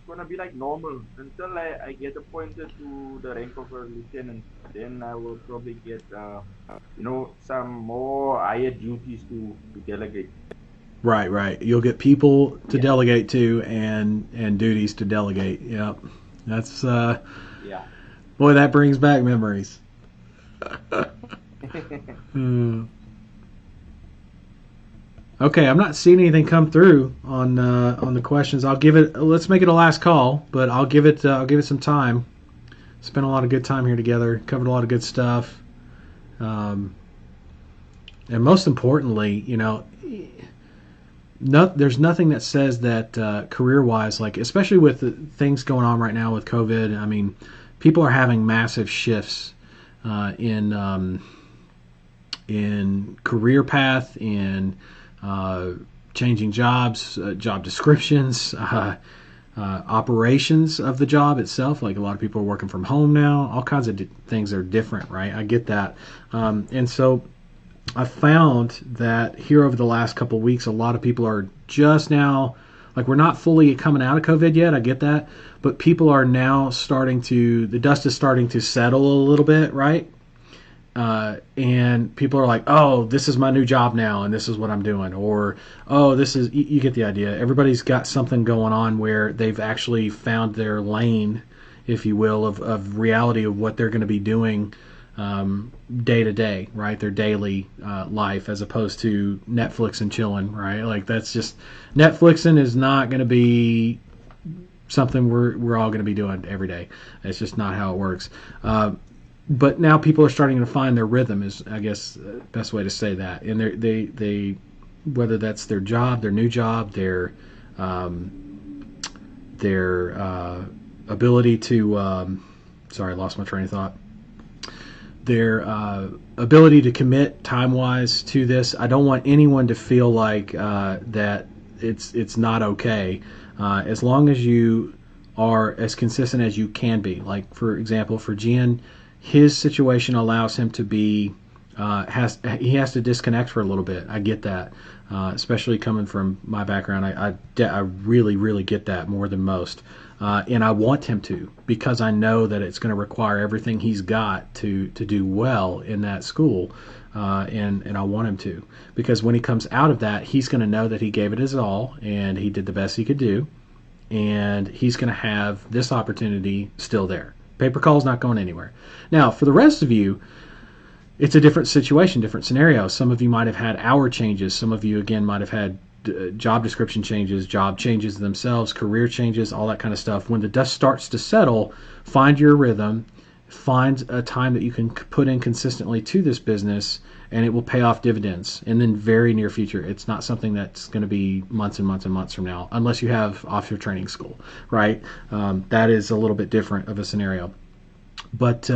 gonna be like normal until I get appointed to the rank of a lieutenant. Then I will probably get some more higher duties to delegate. Right. You'll get people to delegate to and duties to delegate. Yep. That's Yeah. boy, that brings back memories. Okay, I'm not seeing anything come through on the questions. Let's make it a last call, but I'll give it some time. Spent a lot of good time here together. Covered a lot of good stuff. And most importantly, there's nothing that says that career-wise, especially with the things going on right now with COVID. I mean, people are having massive shifts in career path, in changing jobs, job descriptions, operations of the job itself. Like a lot of people are working from home now. All kinds of things are different, right? I get that. And so I found that here over the last couple of weeks, a lot of people are just now, we're not fully coming out of COVID yet. I get that. But people are now the dust is starting to settle a little bit, right? And people are like, oh, this is my new job now, and this is what I'm doing. Or, oh, you get the idea. Everybody's got something going on where they've actually found their lane, if you will, of reality of what they're going to be doing day to day, right? Their daily life, as opposed to Netflix and chilling, right? That's just, Netflixing is not going to be something we're all going to be doing every day. It's just not how it works. But now people are starting to find their rhythm, is, I guess, the best way to say that. And they whether that's their job, their new job, their ability to sorry, I lost my train of thought. Their ability to commit time-wise to this. I don't want anyone to feel like that it's not okay. As long as you are as consistent as you can be. Like, for example, for Gian, his situation allows him to be he has to disconnect for a little bit. I get that, especially coming from my background. I really, really get that more than most. And I want him to, because I know that it's going to require everything he's got to do well in that school. And I want him to, because when he comes out of that, he's going to know that he gave it his all and he did the best he could do. And he's going to have this opportunity still there. Paper call is not going anywhere. Now, for the rest of you, it's a different situation, different scenario. Some of you might have had hour changes. Some of you, again, might have had job description changes, job changes themselves, career changes, all that kind of stuff. When the dust starts to settle, find your rhythm, find a time that you can put in consistently to this business, and it will pay off dividends in the very near future. It's not something that's going to be months and months and months from now, unless you have offshore training school, right? That is a little bit different of a scenario. But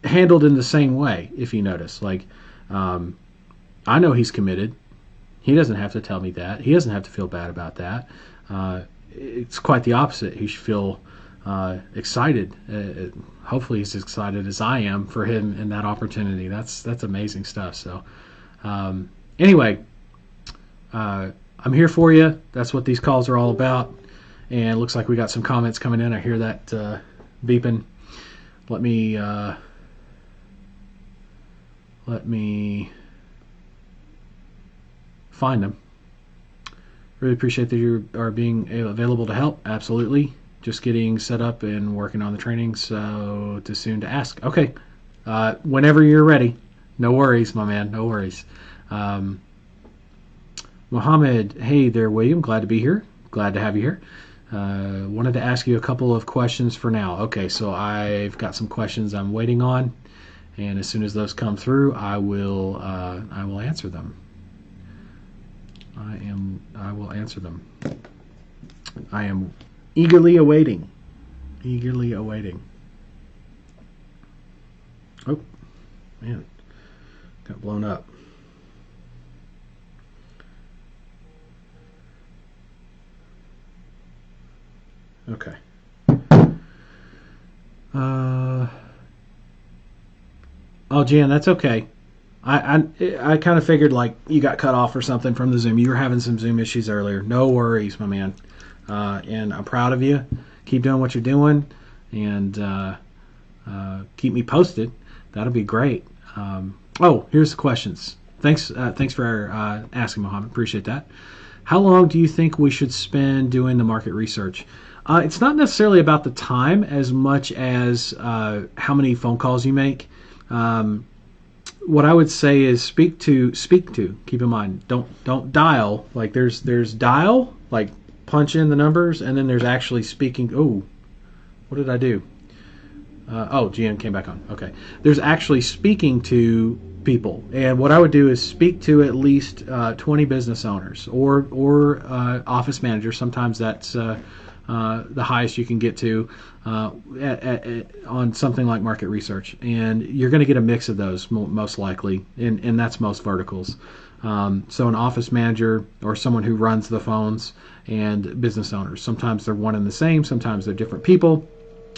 handled in the same way, if you notice. Like, I know he's committed. He doesn't have to tell me that. He doesn't have to feel bad about that. It's quite the opposite. He should feel excited. Hopefully he's as excited as I am for him in that opportunity. That's amazing stuff. So anyway, I'm here for you. That's what these calls are all about. And it looks like we got some comments coming in. I hear that beeping. Let me find them. Really appreciate that you are being available to help. Absolutely. Just getting set up and working on the training, so too soon to ask. Okay. Whenever you're ready. No worries, my man. No worries. Mohammed, hey there, William. Glad to be here. Glad to have you here. Wanted to ask you a couple of questions for now. Okay, so I've got some questions I'm waiting on, and as soon as those come through, I will answer them. I will answer them. I am eagerly awaiting. Eagerly awaiting. Oh, man. Got blown up. Okay. Oh, Jan, that's okay. I kind of figured like you got cut off or something from the Zoom. You were having some Zoom issues earlier. No worries, my man. And I'm proud of you. Keep doing what you're doing, and keep me posted. That'll be great. Oh, here's the questions. Thanks for asking, Mohammed. Appreciate that. How long do you think we should spend doing the market research? It's not necessarily about the time as much as how many phone calls you make. What I would say is speak to. Keep in mind, don't dial. Like there's dial, like punch in the numbers, and then there's actually speaking. Oh, what did I do? GN came back on. Okay, there's actually speaking to people, and what I would do is speak to at least 20 business owners or office managers. Sometimes that's the highest you can get to on something like market research, and you're going to get a mix of those most likely, and that's most verticals. So an office manager or someone who runs the phones and business owners. Sometimes they're one and the same, sometimes they're different people,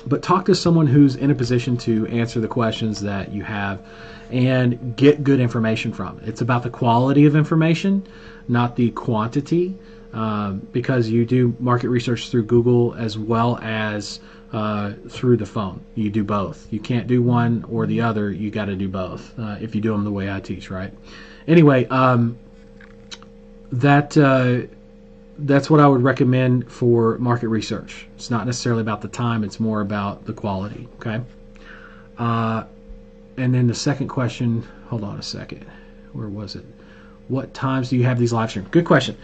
but talk to someone who's in a position to answer the questions that you have and get good information from. It's about the quality of information, not the quantity. Because you do market research through Google as well as through the phone. You do both. You can't do one or the other. You got to do both if you do them the way I teach, right? Anyway, that's what I would recommend for market research. It's not necessarily about the time. It's more about the quality, okay? And then the second question, hold on a second. Where was it? What times do you have these live streams? Good question.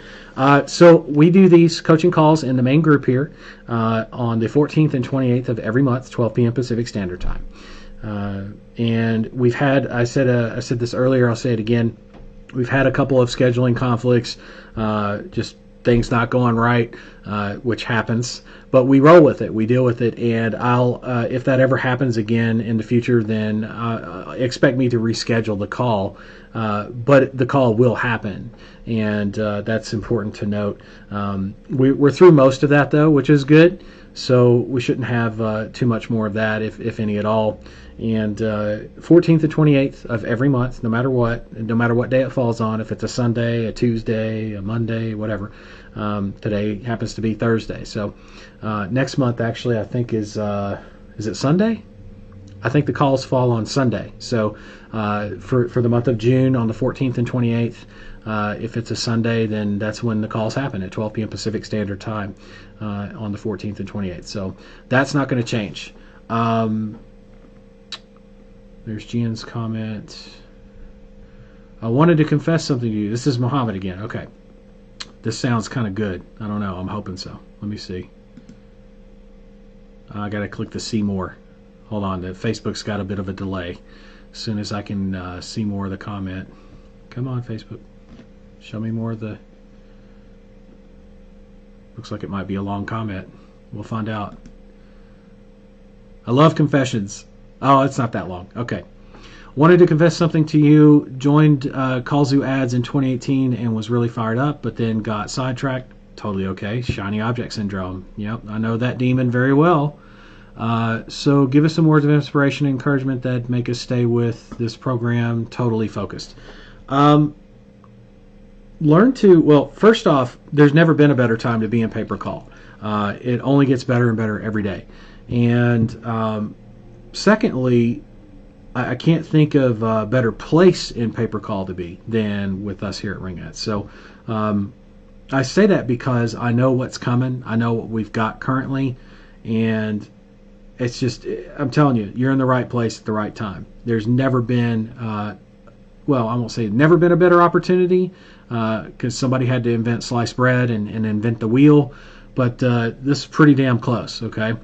So we do these coaching calls in the main group here on the 14th and 28th of every month, 12 p.m. Pacific Standard Time. And we've had, I said this earlier, I'll say it again, we've had a couple of scheduling conflicts, just things not going right, which happens, but we roll with it, we deal with it, and I'll, if that ever happens again in the future, then expect me to reschedule the call, but the call will happen, and that's important to note. We're through most of that though, which is good, So we shouldn't have too much more of that, if any at all. And 14th and 28th of every month, no matter what day it falls on, if it's a Sunday, a Tuesday, a Monday, whatever. Today happens to be Thursday. So next month, actually, I think is it Sunday? I think the calls fall on Sunday. So for the month of June on the 14th and 28th, if it's a Sunday, then that's when the calls happen at 12 p.m. Pacific Standard Time on the 14th and 28th. So that's not going to change. There's Gian's comment. I wanted to confess something to you. This is Muhammad again. Okay. This sounds kind of good. I don't know. I'm hoping so. Let me see. I got to click the see more. Hold on. The Facebook's got a bit of a delay. As soon as I can see more of the comment. Come on, Facebook. Show me more of the... Looks like it might be a long comment. We'll find out. I love confessions. Oh, it's not that long. Okay. Wanted to confess something to you. Joined Callzoo ads in 2018 and was really fired up, but then got sidetracked. Totally okay. Shiny object syndrome. Yep, I know that demon very well. So give us some words of inspiration and encouragement that make us stay with this program totally focused. First off, there's never been a better time to be in pay-per-call. It only gets better and better every day. And secondly, I can't think of a better place in pay-per-call to be than with us here at Ringnet. So I say that because I know what's coming. I know what we've got currently. And it's just, I'm telling you, you're in the right place at the right time. There's never been, I won't say never been a better opportunity because somebody had to invent sliced bread and invent the wheel. But this is pretty damn close, okay?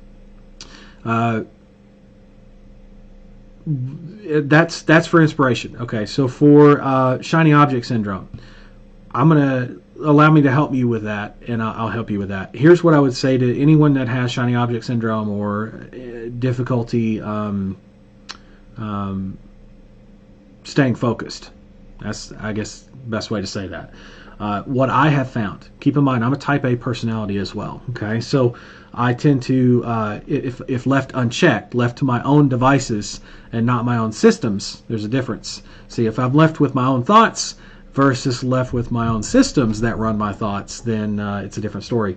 That's for inspiration. Okay, so for shiny object syndrome, I'm going to allow me to help you with that, and I'll help you with that. Here's what I would say to anyone that has shiny object syndrome or difficulty staying focused. That's, I guess, the best way to say that. What I have found, keep in mind, I'm a type A personality as well. Okay, so I tend to, if left unchecked, left to my own devices and not my own systems, there's a difference. See, if I'm left with my own thoughts versus left with my own systems that run my thoughts, then it's a different story.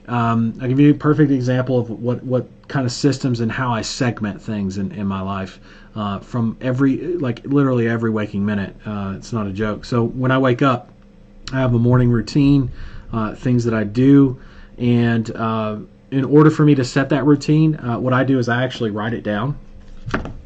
I'll give you a perfect example of what kind of systems and how I segment things in my life from literally every waking minute. It's not a joke. So when I wake up, I have a morning routine, things that I do, and in order for me to set that routine, what I do is I actually write it down.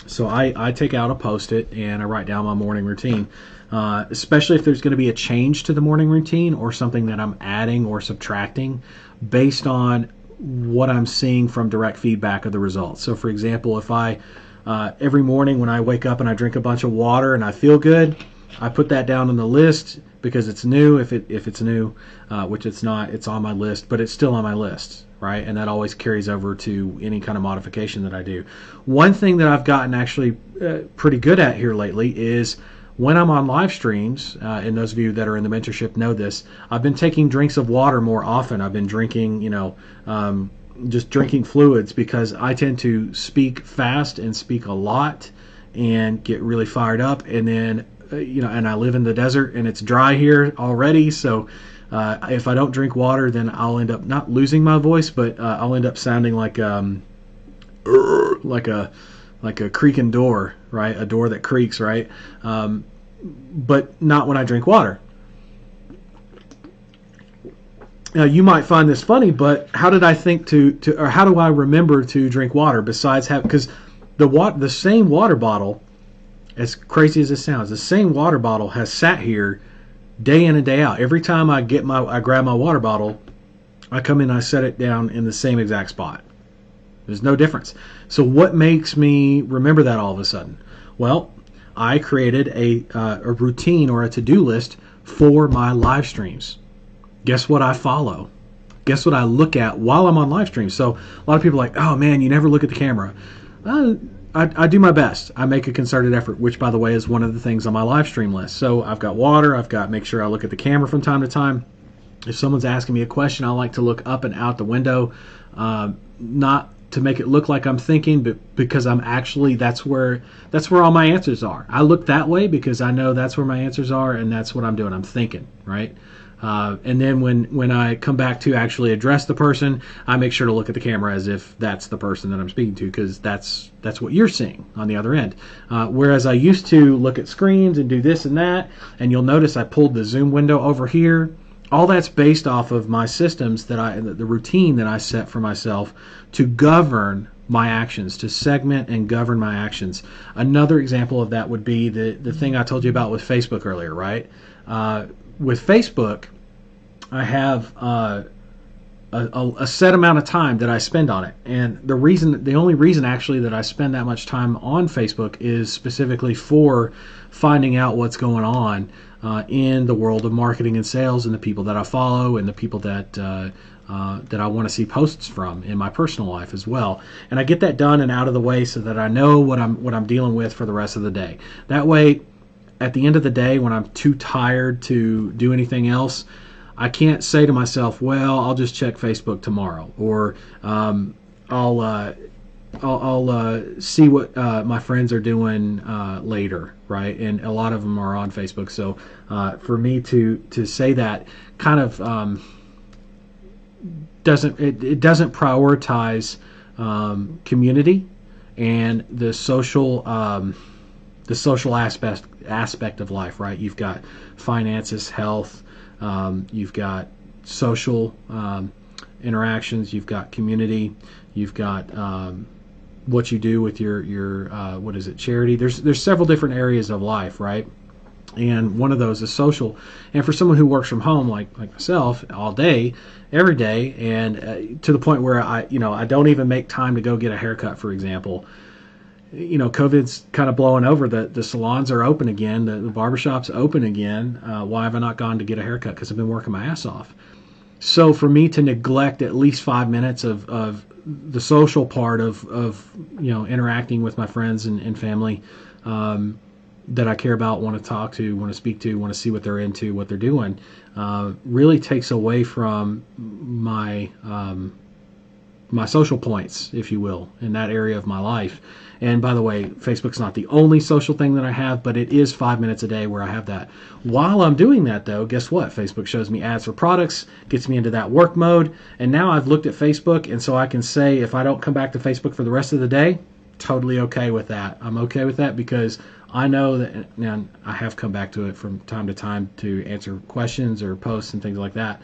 So I take out a Post-it and I write down my morning routine, especially if there's going to be a change to the morning routine or something that I'm adding or subtracting based on what I'm seeing from direct feedback of the results. So for example, if I every morning when I wake up and I drink a bunch of water and I feel good, I put that down on the list because it's new. If it's new, which it's not, it's on my list, but it's still on my list, right? And that always carries over to any kind of modification that I do. One thing that I've gotten actually pretty good at here lately is when I'm on live streams, and those of you that are in the mentorship know this, I've been taking drinks of water more often. I've been drinking, just drinking fluids because I tend to speak fast and speak a lot and get really fired up, and then and I live in the desert and it's dry here already, so if I don't drink water, then I'll end up not losing my voice, but I'll end up sounding like a creaking door, right? A door that creaks, right? But not when I drink water. Now you might find this funny, but how did I think or how do I remember to drink water besides because the same water bottle, as crazy as it sounds, the same water bottle has sat here day in and day out. Every time I grab my water bottle, I come in and I set it down in the same exact spot. There's no difference. So what makes me remember that all of a sudden? Well, I created a routine or a to-do list for my live streams. Guess what I follow? Guess what I look at while I'm on live streams? So a lot of people are like, oh man, you never look at the camera. I do my best. I make a concerted effort, which, by the way, is one of the things on my live stream list. So I've got water. I've got make sure I look at the camera from time to time. If someone's asking me a question, I like to look up and out the window, not to make it look like I'm thinking, but because I'm actually, that's where all my answers are. I look that way because I know that's where my answers are, and that's what I'm doing. I'm thinking, right? And then when I come back to actually address the person, I make sure to look at the camera as if that's the person that I'm speaking to, because that's what you're seeing on the other end. Whereas I used to look at screens and do this and that, and you'll notice I pulled the Zoom window over here. All that's based off of my systems the routine that I set for myself to govern my actions, to segment and govern my actions. Another example of that would be the thing I told you about with Facebook earlier, right? With Facebook, I have a set amount of time that I spend on it, and the only reason actually that I spend that much time on Facebook is specifically for finding out what's going on in the world of marketing and sales, and the people that I follow, and the people that I want to see posts from in my personal life as well. And I get that done and out of the way so that I know what I'm dealing with for the rest of the day. That way, at the end of the day, when I'm too tired to do anything else, I can't say to myself, well, I'll just check Facebook tomorrow, or I'll see what my friends are doing later, right? And a lot of them are on Facebook. So for me to say that kind of doesn't prioritize community and the social aspect of life, right? You've got finances, health, you've got social interactions, you've got community, you've got what you do with your what is it, charity. There's several different areas of life, right? And one of those is social. And for someone who works from home like myself all day, every day, and to the point where I don't even make time to go get a haircut, for example. COVID's kind of blowing over. The salons are open again. The barbershop's open again. Why have I not gone to get a haircut? Because I've been working my ass off. So for me to neglect at least 5 minutes of the social part of interacting with my friends and family that I care about, want to talk to, want to speak to, want to see what they're into, what they're doing, really takes away from my my social points, if you will, in that area of my life. And by the way, Facebook's not the only social thing that I have, but it is 5 minutes a day where I have that. While I'm doing that, though, guess what? Facebook shows me ads for products, gets me into that work mode, and now I've looked at Facebook, and so I can say if I don't come back to Facebook for the rest of the day, totally okay with that. I'm okay with that because I know that, and I have come back to it from time to time to answer questions or posts and things like that.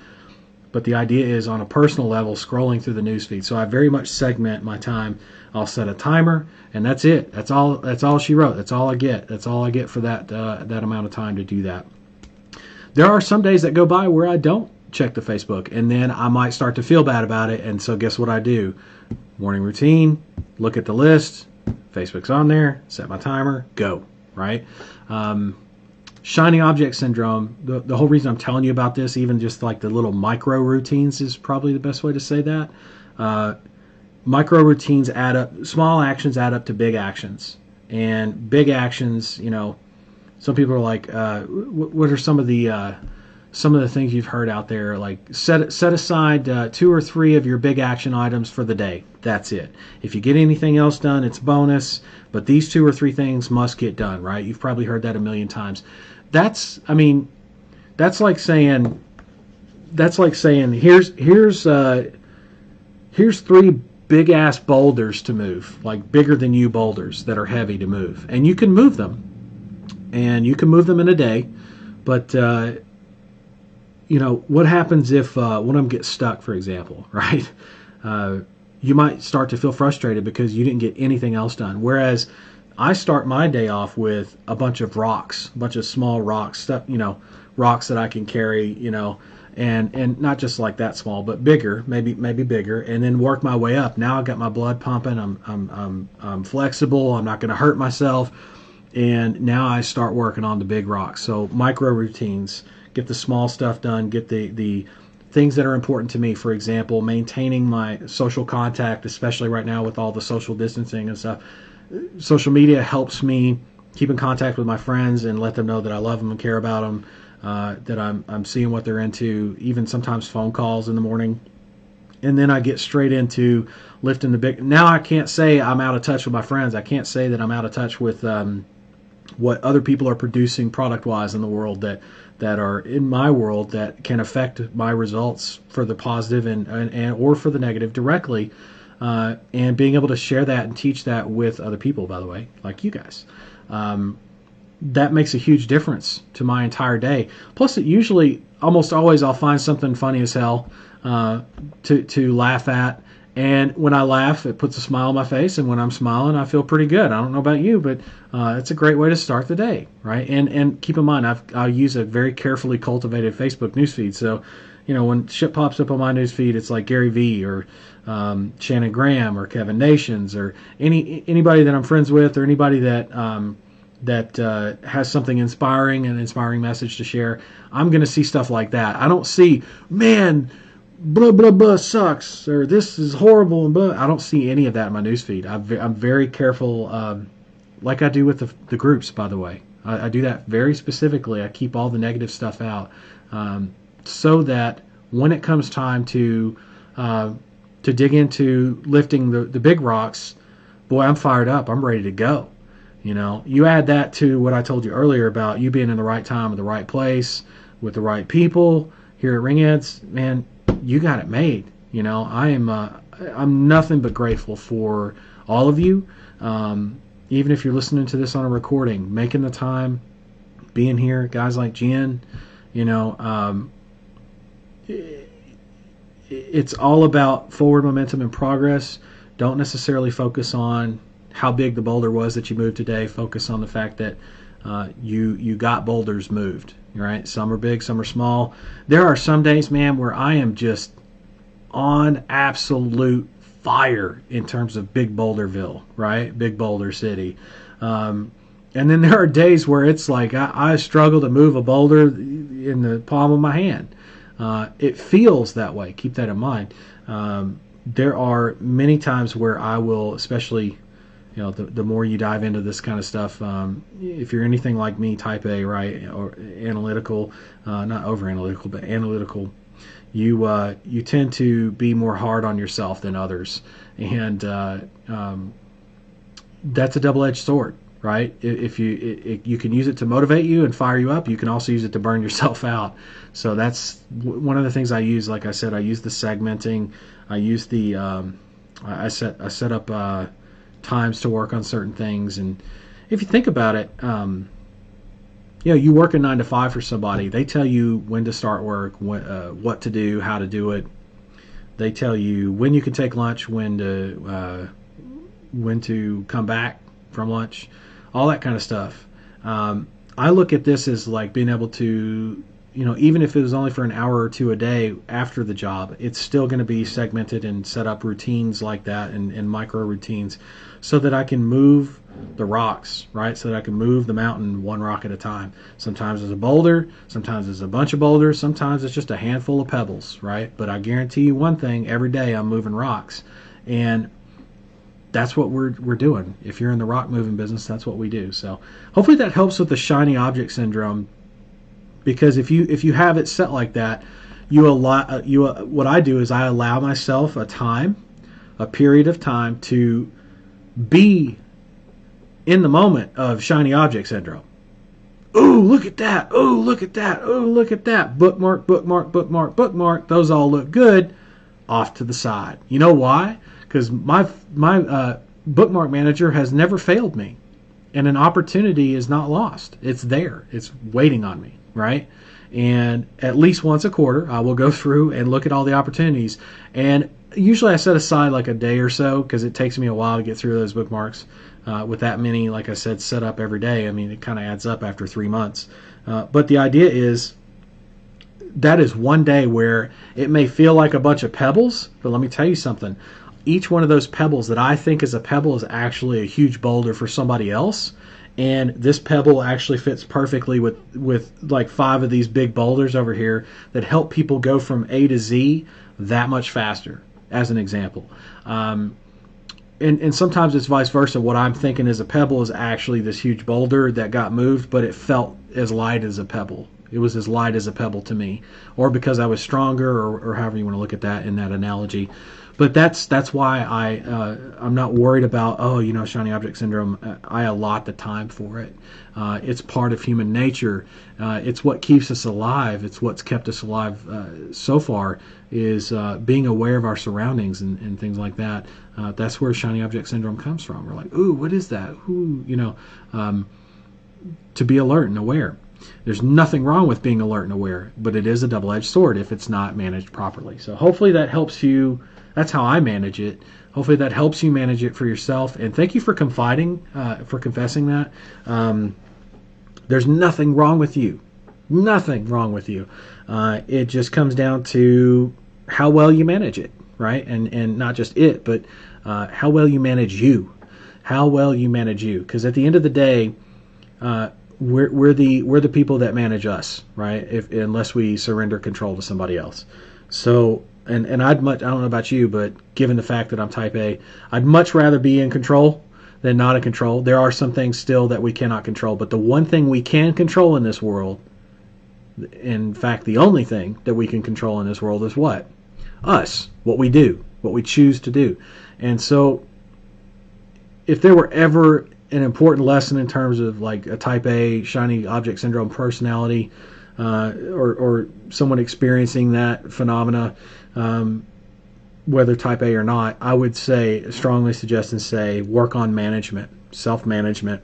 But the idea is on a personal level, scrolling through the newsfeed. So I very much segment my time. I'll set a timer, and that's it. That's all she wrote. That's all I get. That's all I get for that amount of time to do that. There are some days that go by where I don't check the Facebook, and then I might start to feel bad about it. And so guess what I do? Morning routine, look at the list. Facebook's on there. Set my timer. Go. Right? Shiny object syndrome, the whole reason I'm telling you about this, even just like the little micro routines is probably the best way to say that. Micro routines add up, small actions add up to big actions. And big actions, some people are like, what are some of the things you've heard out there? Like set aside 2 or 3 of your big action items for the day. That's it. If you get anything else done, it's bonus. But these 2 or 3 things must get done, right? You've probably heard that a million times. That's like saying here's 3 big ass boulders to move, like bigger than you boulders that are heavy to move, and you can move them, in a day, but what happens if one of them gets stuck, for example, right? You might start to feel frustrated because you didn't get anything else done. Whereas I start my day off with a bunch of rocks, a bunch of small rocks, stuff, rocks that I can carry, and not just like that small, but bigger, maybe bigger, and then work my way up. Now I've got my blood pumping. I'm flexible. I'm not going to hurt myself, and now I start working on the big rocks. So micro routines, get the small stuff done, get the things that are important to me. For example, maintaining my social contact, especially right now with all the social distancing and stuff. Social media helps me keep in contact with my friends and let them know that I love them and care about them. that I'm seeing what they're into, even sometimes phone calls in the morning. And then I get straight into lifting the big. Now I can't say I'm out of touch with my friends. I can't say that I'm out of touch with what other people are producing product-wise in the world that are in my world that can affect my results for the positive and or for the negative directly. And being able to share that and teach that with other people, by the way, like you guys. That makes a huge difference to my entire day. Plus, it usually, almost always, I'll find something funny as hell to laugh at. And when I laugh, it puts a smile on my face. And when I'm smiling, I feel pretty good. I don't know about you, but it's a great way to start the day, right? And keep in mind, I use a very carefully cultivated Facebook newsfeed. So, when shit pops up on my newsfeed, it's like Gary Vee or Shannon Graham or Kevin Nations or anybody that I'm friends with or anybody that has something inspiring, an inspiring message to share. I'm going to see stuff like that. I don't see, man, blah, blah, blah sucks, or this is horrible, and blah. I don't see any of that in my newsfeed. I'm very careful, like I do with the groups, by the way. I do that very specifically. I keep all the negative stuff out so that when it comes time to dig into lifting the big rocks, boy, I'm fired up. I'm ready to go. You add that to what I told you earlier about you being in the right time, at the right place, with the right people here at Ringheads, man, you got it made. I'm nothing but grateful for all of you. Even if you're listening to this on a recording, making the time, being here, guys like Jen, it's all about forward momentum and progress. Don't necessarily focus on how big the boulder was that you moved today. Focus on the fact that you got boulders moved, right? Some are big, some are small. There are some days, man, where I am just on absolute fire in terms of Big Boulderville, right? Big Boulder City. And then there are days where it's like I struggle to move a boulder in the palm of my hand. It feels that way. Keep that in mind. There are many times where I will, especially the more you dive into this kind of stuff, if you're anything like me, type A, right, or analytical, not over analytical, but analytical, you tend to be more hard on yourself than others, and that's a double-edged sword, right? If you can use it to motivate you and fire you up, you can also use it to burn yourself out. So that's one of the things I use. Like I said, I use the segmenting. I use the I set up times to work on certain things. And if you think about it, you work a 9 to 5 for somebody. They tell you when to start work, what to do, how to do it. They tell you when you can take lunch, when to come back from lunch, all that kind of stuff. I look at this as like being able to, even if it was only for an hour or two a day after the job, it's still going to be segmented and set up routines like that and micro routines so that I can move the rocks, right? So that I can move the mountain one rock at a time. Sometimes it's a boulder, sometimes it's a bunch of boulders, sometimes it's just a handful of pebbles, right? But I guarantee you one thing, every day I'm moving rocks. And that's what we're doing. If you're in the rock moving business, that's what we do. So hopefully that helps with the shiny object syndrome, because if you have it set like that, what I do is I allow myself a period of time to be in the moment of shiny object syndrome. Ooh, look at that. Ooh, look at that. Ooh, look at that. Bookmark, bookmark, bookmark, bookmark. Those all look good. Off to the side. You know why? Because my bookmark manager has never failed me, and an opportunity is not lost. It's there. It's waiting on me, right? And at least once a quarter, I will go through and look at all the opportunities. And usually I set aside like a day or so, because it takes me a while to get through those bookmarks. With that many, like I said, set up every day, I mean, it kind of adds up after 3 months. But the idea is that is one day where it may feel like a bunch of pebbles, but let me tell you something. Each one of those pebbles that I think is a pebble is actually a huge boulder for somebody else. And this pebble actually fits perfectly with like 5 of these big boulders over here that help people go from A to Z that much faster, as an example. And sometimes it's vice versa. What I'm thinking is a pebble is actually this huge boulder that got moved, but it felt as light as a pebble. It was as light as a pebble to me, or because I was stronger, or however you want to look at that in that analogy. But that's why I'm not worried about, shiny object syndrome. I allot the time for it. It's part of human nature. It's what keeps us alive. It's what's kept us alive so far, is being aware of our surroundings and things like that. That's where shiny object syndrome comes from. We're like, ooh, what is that? Ooh, to be alert and aware. There's nothing wrong with being alert and aware, but it is a double-edged sword if it's not managed properly. So hopefully that helps you. That's how I manage it. Hopefully that helps you manage it for yourself. And thank you for confessing that. There's nothing wrong with you. Nothing wrong with you. It just comes down to how well you manage it, right? And not just it, but how well you manage you. How well you manage you. Because at the end of the day, we're the people that manage us, right? Unless we surrender control to somebody else. So. And I don't know about you, but given the fact that I'm type A, I'd much rather be in control than not in control. There are some things still that we cannot control, but the one thing we can control in this world, in fact, the only thing that we can control in this world is what? Us. What we do. What we choose to do. And so, if there were ever an important lesson in terms of like a type A shiny object syndrome personality, or someone experiencing that phenomena, whether type A or not, I would strongly suggest and say, work on management, self-management.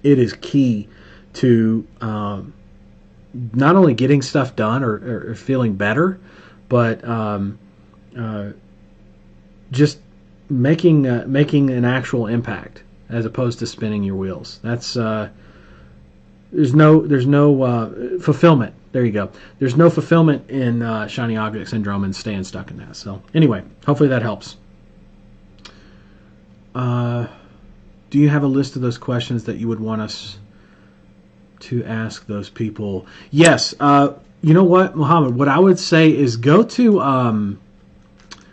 It is key to not only getting stuff done or feeling better, but just making an actual impact as opposed to spinning your wheels. That's there's no fulfillment. There you go. There's no fulfillment in shiny object syndrome and staying stuck in that. So anyway, hopefully that helps. Do you have a list of those questions that you would want us to ask those people? Yes. You know what, Muhammad? What I would say is go to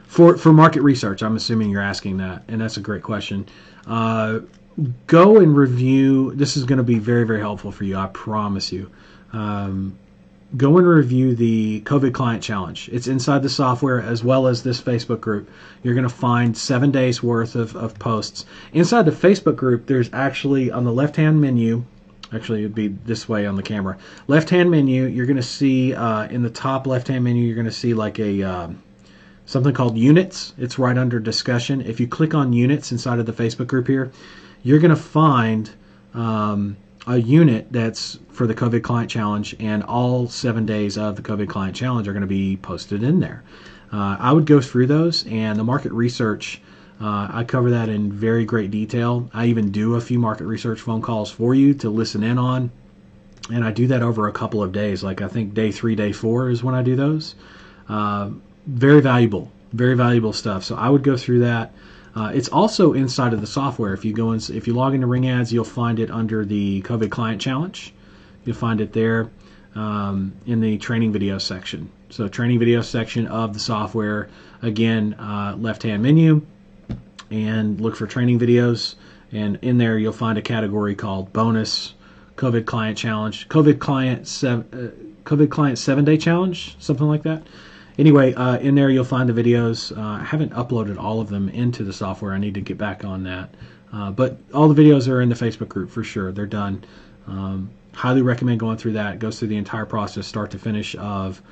for market research. I'm assuming you're asking that, and that's a great question. Go and review. This is going to be very, very helpful for you. I promise you. Go and review the COVID Client Challenge. It's inside the software as well as this Facebook group. You're going to find 7 days worth of posts. Inside the Facebook group, there's actually on the left-hand menu, actually it would be this way on the camera, left-hand menu, you're going to see in the top left-hand menu, you're going to see like a something called Units. It's right under Discussion. If you click on Units inside of the Facebook group here, you're going to find a unit that's for the COVID Client Challenge, and all 7 days of the COVID Client Challenge are going to be posted in there. I would go through those, and the market research, I cover that in very great detail. I even do a few market research phone calls for you to listen in on, and I do that over a couple of days. Like I think day 3, day 4 is when I do those. Very valuable stuff. So I would go through that. It's also inside of the software. If you log into Ring Ads, you'll find it under the COVID Client Challenge. You'll find it there in the training video section. So training video section of the software. Again, left-hand menu, and look for training videos. And in there, you'll find a category called Bonus COVID Client Challenge, COVID Client 7-Day Challenge, something like that. Anyway, in there you'll find the videos. I haven't uploaded all of them into the software. I need to get back on that. But all the videos are in the Facebook group for sure. They're done. Highly recommend going through that. It goes through the entire process, start to finish, of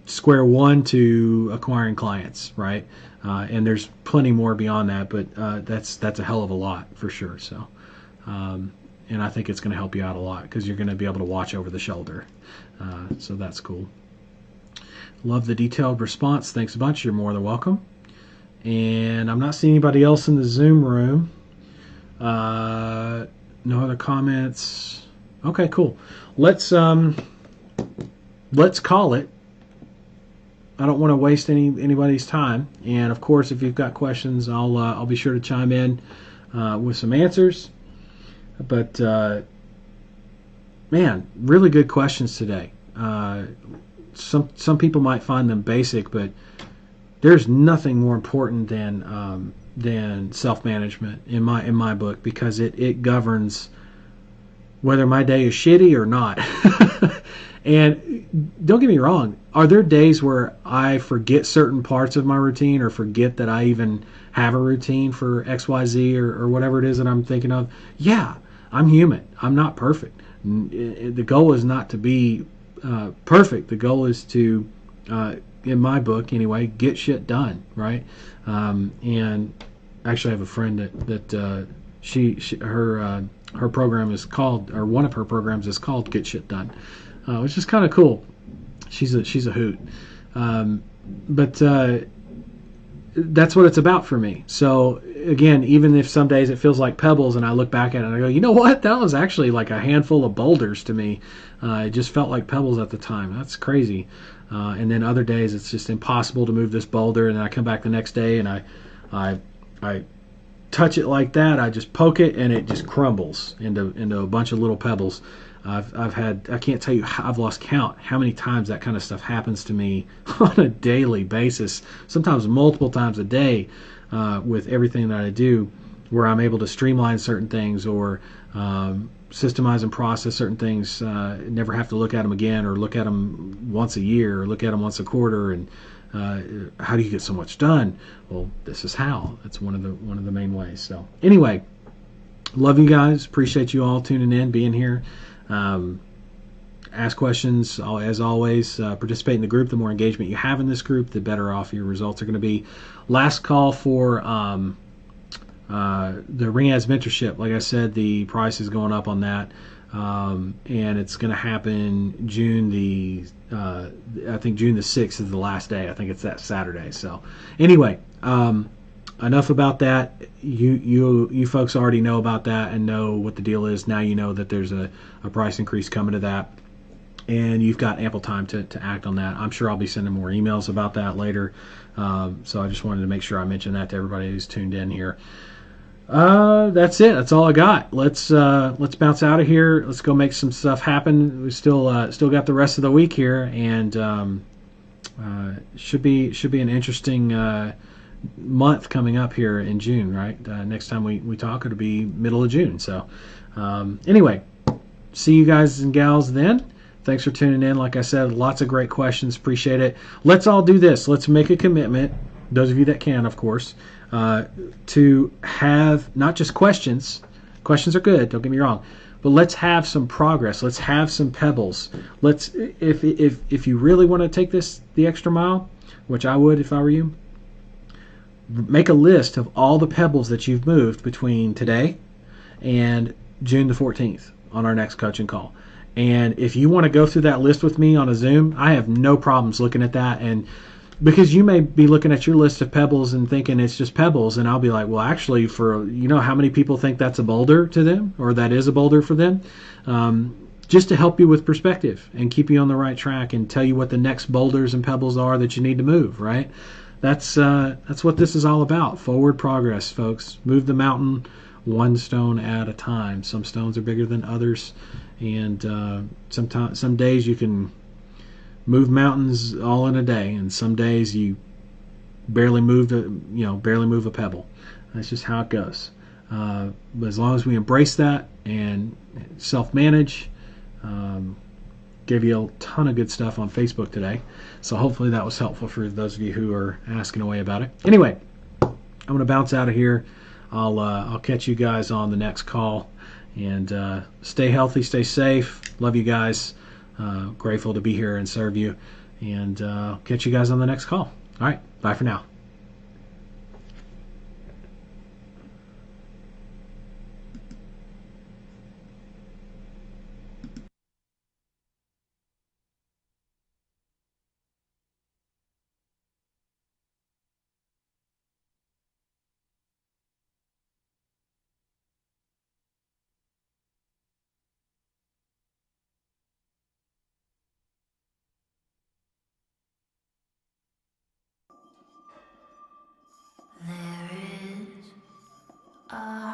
square one to acquiring clients, right? And there's plenty more beyond that, but that's a hell of a lot for sure. So, and I think it's going to help you out a lot because you're going to be able to watch over the shoulder. So that's cool. Love the detailed response. Thanks a bunch. You're more than welcome. And I'm not seeing anybody else in the Zoom room. No other comments. Okay, cool. Let's call it. I don't want to waste anybody's time. And of course, if you've got questions, I'll be sure to chime in with some answers. But man, really good questions today. Some people might find them basic, but there's nothing more important than self-management in my book, because it governs whether my day is shitty or not. And don't get me wrong, are there days where I forget certain parts of my routine or forget that I even have a routine for XYZ or whatever it is that I'm thinking of? Yeah, I'm human. I'm not perfect. The goal is not to be perfect. The goal is to, in my book anyway, get shit done, right? And actually, I have a friend that her program is called, or one of her programs is called Get Shit Done, which is kind of cool. She's a hoot. But that's what it's about for me. So again, even if some days it feels like pebbles, and I look back at it and I go, you know what? That was actually like a handful of boulders to me. It just felt like pebbles at the time. That's crazy. And then other days it's just impossible to move this boulder, and then I come back the next day and I touch it like that. I just poke it and it just crumbles into a bunch of little pebbles. I've had, I can't tell you, I've lost count how many times that kind of stuff happens to me on a daily basis, sometimes multiple times a day, with everything that I do, where I'm able to streamline certain things or systemize and process certain things, never have to look at them again, or look at them once a year, or look at them once a quarter. And how do you get so much done? Well, this is how. That's one of the main ways. So anyway, love you guys. Appreciate you all tuning in, being here. Ask questions, as always. Participate in the group. The more engagement you have in this group, the better off your results are going to be. Last call for the Ring Ads mentorship. Like I said, the price is going up on that, and it's going to happen June I think June the 6th is the last day. I think it's that Saturday. So anyway, enough about that. You folks already know about that and know what the deal is. Now you know that there's a price increase coming to that, and you've got ample time to act on that. I'm sure I'll be sending more emails about that later. So I just wanted to make sure I mentioned that to everybody who's tuned in here. That's it. That's all I got. Let's bounce out of here. Let's go make some stuff happen. We still got the rest of the week here, and should be an interesting month coming up here in June. Right, next time we talk, it'll be middle of June. So anyway, see you guys and gals then. Thanks for tuning in. Like I said, lots of great questions. Appreciate it. Let's all do this. Let's make a commitment, those of you that can, of course, to have not just questions. Questions are good, don't get me wrong, but let's have some progress. Let's have some pebbles. Let's, if you really want to take this the extra mile, which I would if I were you, make a list of all the pebbles that you've moved between today and June the 14th on our next coaching call. And if you want to go through that list with me on a Zoom, I have no problems looking at that. And because you may be looking at your list of pebbles and thinking it's just pebbles, and I'll be like, well, actually, for you know how many people think that's a boulder to them, or that is a boulder for them, just to help you with perspective and keep you on the right track and tell you what the next boulders and pebbles are that you need to move. Right? That's what this is all about. Forward progress, folks. Move the mountain one stone at a time. Some stones are bigger than others, and sometimes, some days you can move mountains all in a day, and some days you barely move a pebble. That's just how it goes. But as long as we embrace that and self-manage, gave you a ton of good stuff on Facebook today, so hopefully that was helpful for those of you who are asking away about it. Anyway, I'm going to bounce out of here. I'll catch you guys on the next call, and stay healthy, stay safe. Love you guys. Grateful to be here and serve you, and catch you guys on the next call. All right, bye for now. There is a